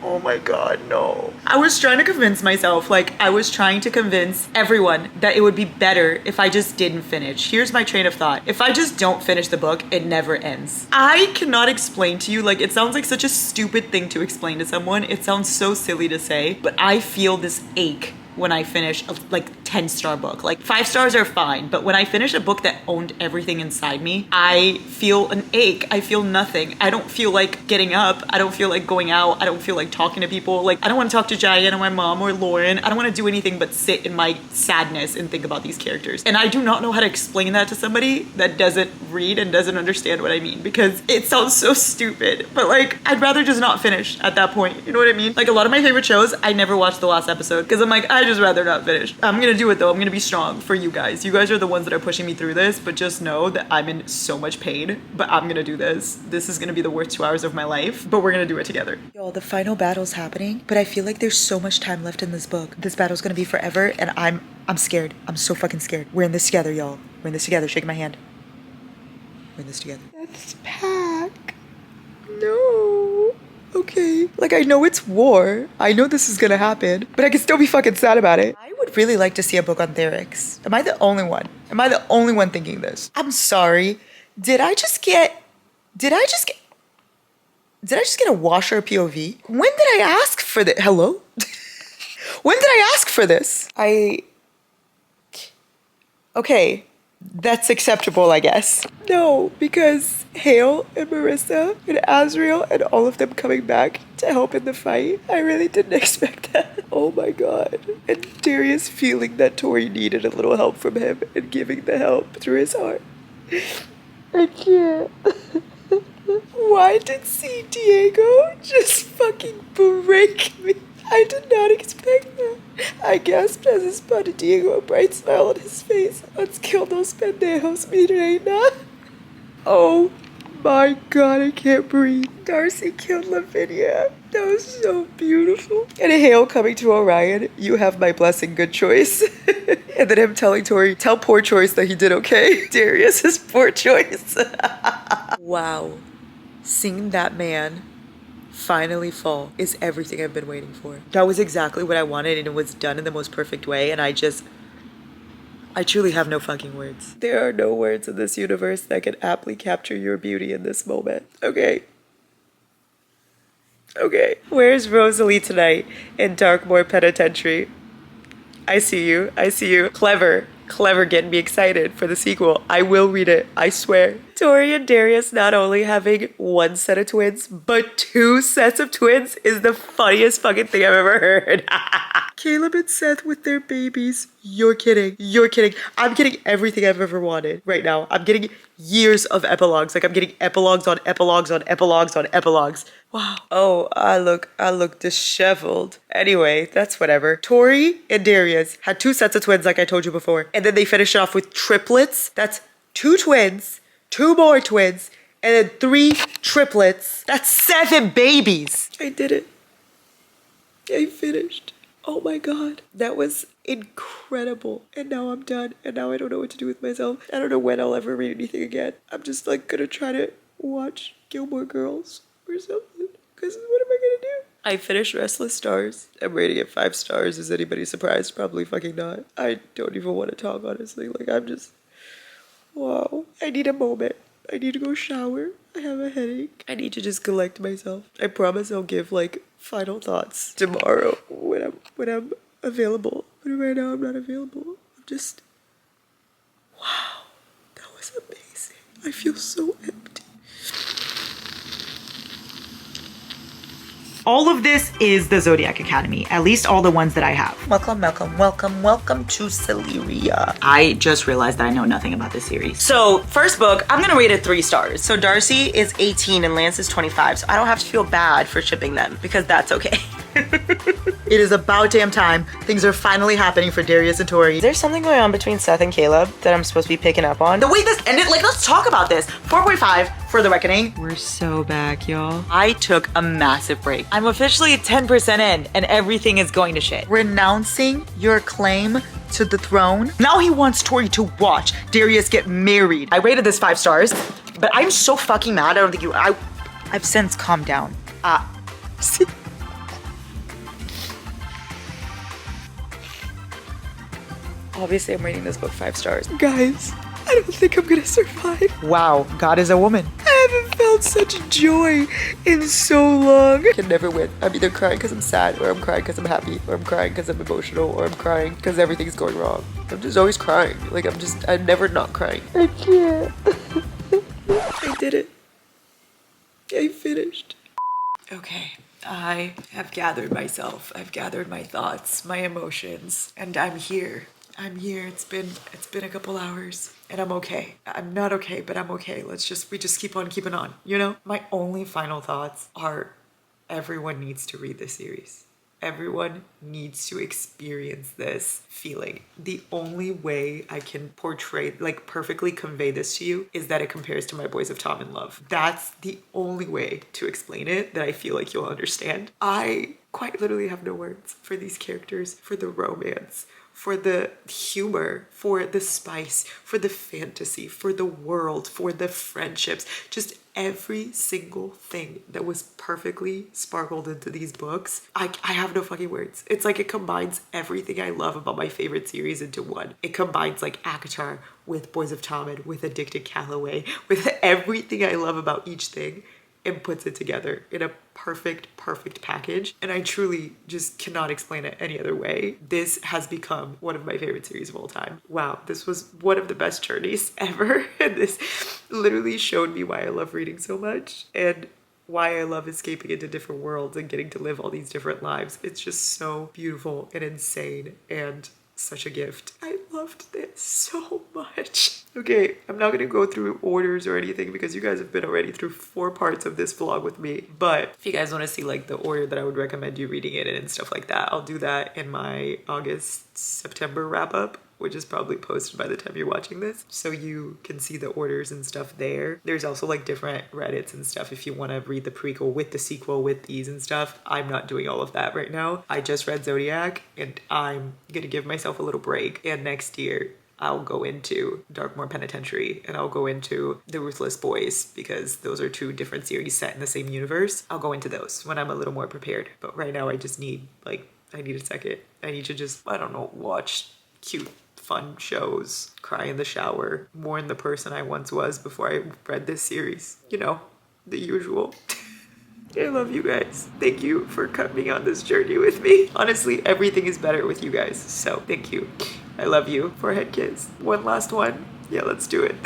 Oh my God, no. I was trying to convince myself, like I was trying to convince everyone that it would be better if I just didn't finish. Here's my train of thought. If I just don't finish the book, it never ends. I cannot explain to you, like it sounds like such a stupid thing to explain to someone. It sounds so silly to say, but I feel this ache when I finish a like 10-star book. Like 5 stars are fine, but when I finish a book that owned everything inside me, I feel an ache. I feel nothing. I don't feel like getting up. I don't feel like going out. I don't feel like talking to people. Like I don't want to talk to Giant or my mom or Lauren. I don't want to do anything but sit in my sadness and think about these characters. And I do not know how to explain that to somebody that doesn't read and doesn't understand what I mean, because it sounds so stupid, but like I'd rather just not finish at that point. You know what I mean? Like a lot of my favorite shows, I never watched the last episode because I'm like, I just rather not finish. I'm gonna do it though. I'm gonna be strong for you guys. You guys are the ones that are pushing me through this, but just know that I'm in so much pain, but I'm gonna do this. This is gonna be the worst 2 hours of my life, but we're gonna do it together. Y'all, the final battle's happening, but I feel like there's so much time left in this book. This battle's gonna be forever, and I'm scared. I'm so fucking scared. We're in this together, y'all. We're in this together. Shake my hand. We're in this together. Let's pack. No. Okay. Like, I know it's war. I know this is gonna happen, but I can still be fucking sad about it. I would really like to see a book on Therix. Am I the only one? Am I the only one thinking this? I'm sorry. Did I just get a washer POV? When did I ask for this? Hello? When did I ask for this? Okay. That's acceptable, I guess. No, because Hale and Marissa and Azriel and all of them coming back to help in the fight, I really didn't expect that. Oh my God. And Darius feeling that Tori needed a little help from him and giving the help through his heart. I can't. Why did C. Diego just fucking break me? I did not expect that. I gasped as he spotted Diego, a bright smile on his face. Let's kill those pendejos, mi reina. Oh my God, I can't breathe. Darcy killed Lavinia. That was so beautiful. And Hale coming to Orion, you have my blessing, good choice. And then him telling Tori, tell poor choice that he did okay. Darius is poor choice. Wow. Seeing that man finally fall is everything I've been waiting for. That was exactly what I wanted, and it was done in the most perfect way, and I truly have no fucking words. There are no words in this universe that can aptly capture your beauty in this moment. Okay. Okay. Where's Rosalie tonight in Darkmoor Penitentiary? I see you. I see you. Clever getting me excited for the sequel. I will read it. I swear. Tori and Darius not only having one set of twins, but 2 sets of twins is the funniest fucking thing I've ever heard. Caleb and Seth with their babies. You're kidding. You're kidding. I'm getting everything I've ever wanted right now. I'm getting years of epilogues. Like I'm getting epilogues on epilogues on epilogues on epilogues. Wow. Oh, I look disheveled. Anyway, that's whatever. Tori and Darius had 2 sets of twins like I told you before. And then they finished off with triplets. That's 2 twins, 2 more twins, and then 3 triplets. That's 7 babies. I did it. I finished. Oh my God. That was incredible. And now I'm done. And now I don't know what to do with myself. I don't know when I'll ever read anything again. I'm just like gonna try to watch Gilmore Girls or something. Because what am I gonna do? I finished Restless Stars. I'm rating it 5 stars. Is anybody surprised? Probably fucking not. I don't even want to talk, honestly. Like, I'm just... Wow. I need a moment. I need to go shower. I have a headache. I need to just collect myself. I promise I'll give, like, final thoughts tomorrow when I'm available. But right now I'm not available. I'm just... Wow. That was amazing. I feel so empty. All of this is the ZODIAC Academy, at least all the ones that I have. Welcome to Celeria. I just realized that I know nothing about this series. So, first book, I'm gonna rate it 3 stars. So Darcy is 18 and Lance is 25, so I don't have to feel bad for shipping them because that's okay. It is about damn time. Things are finally happening for Darius and Tori. Is there something going on between Seth and Caleb that I'm supposed to be picking up on? The way this ended, like, let's talk about this. 4.5 for The Reckoning. We're so back, y'all. I took a massive break. I'm officially 10% in and everything is going to shit. Renouncing your claim to the throne. Now he wants Tori to watch Darius get married. I rated this 5 stars, but I'm so fucking mad. I don't think I've since calmed down. See? Obviously, I'm rating this book 5 stars. Guys, I don't think I'm gonna survive. Wow, God is a woman. I haven't felt such joy in so long. I can never win. I'm either crying because I'm sad, or I'm crying because I'm happy, or I'm crying because I'm emotional, or I'm crying because everything's going wrong. I'm just always crying. Like, I'm never not crying. I can't. I did it. I finished. Okay. I have gathered myself. I've gathered my thoughts, my emotions, and I'm here. I'm here. It's been a couple hours and I'm okay. I'm not okay, but I'm okay. We just keep on keeping on, you know? My only final thoughts are everyone needs to read this series. Everyone needs to experience this feeling. The only way I can portray, like perfectly convey this to you is that it compares to My Boys of Tom and Love. That's the only way to explain it that I feel like you'll understand. I quite literally have no words for these characters, for the romance, for the humor, for the spice, for the fantasy, for the world, for the friendships, just every single thing that was perfectly sparkled into these books. I have no fucking words. It's like it combines everything I love about my favorite series into one. It combines like ACOTAR with Boys of Tommen, with Addicted Calloway, with everything I love about each thing, and puts it together in a perfect package. And I truly just cannot explain it any other way. This has become one of my favorite series of all time. Wow, this was one of the best journeys ever. And this literally showed me why I love reading so much and why I love escaping into different worlds and getting to live all these different lives. It's just so beautiful and insane and such a gift. I loved this so much. Okay, I'm not gonna go through orders or anything because you guys have been already through 4 parts of this vlog with me. But if you guys want to see like the order that I would recommend you reading it in and stuff like that, I'll do that in my August-September wrap up, which is probably posted by the time you're watching this. So you can see the orders and stuff there. There's also like different Reddits and stuff if you want to read the prequel with the sequel with these and stuff. I'm not doing all of that right now. I just read ZODIAC and I'm gonna give myself a little break. And next year, I'll go into Darkmoor Penitentiary and I'll go into The Ruthless Boys because those are 2 different series set in the same universe. I'll go into those when I'm a little more prepared. But right now I just need I need a second. I need to just, I don't know, watch cute fun shows, cry in the shower, mourn the person I once was before I read this series. You know, the usual. I love you guys. Thank you for coming on this journey with me. Honestly, everything is better with you guys. So thank you. I love you. Forehead kiss. One last one. Yeah, let's do it.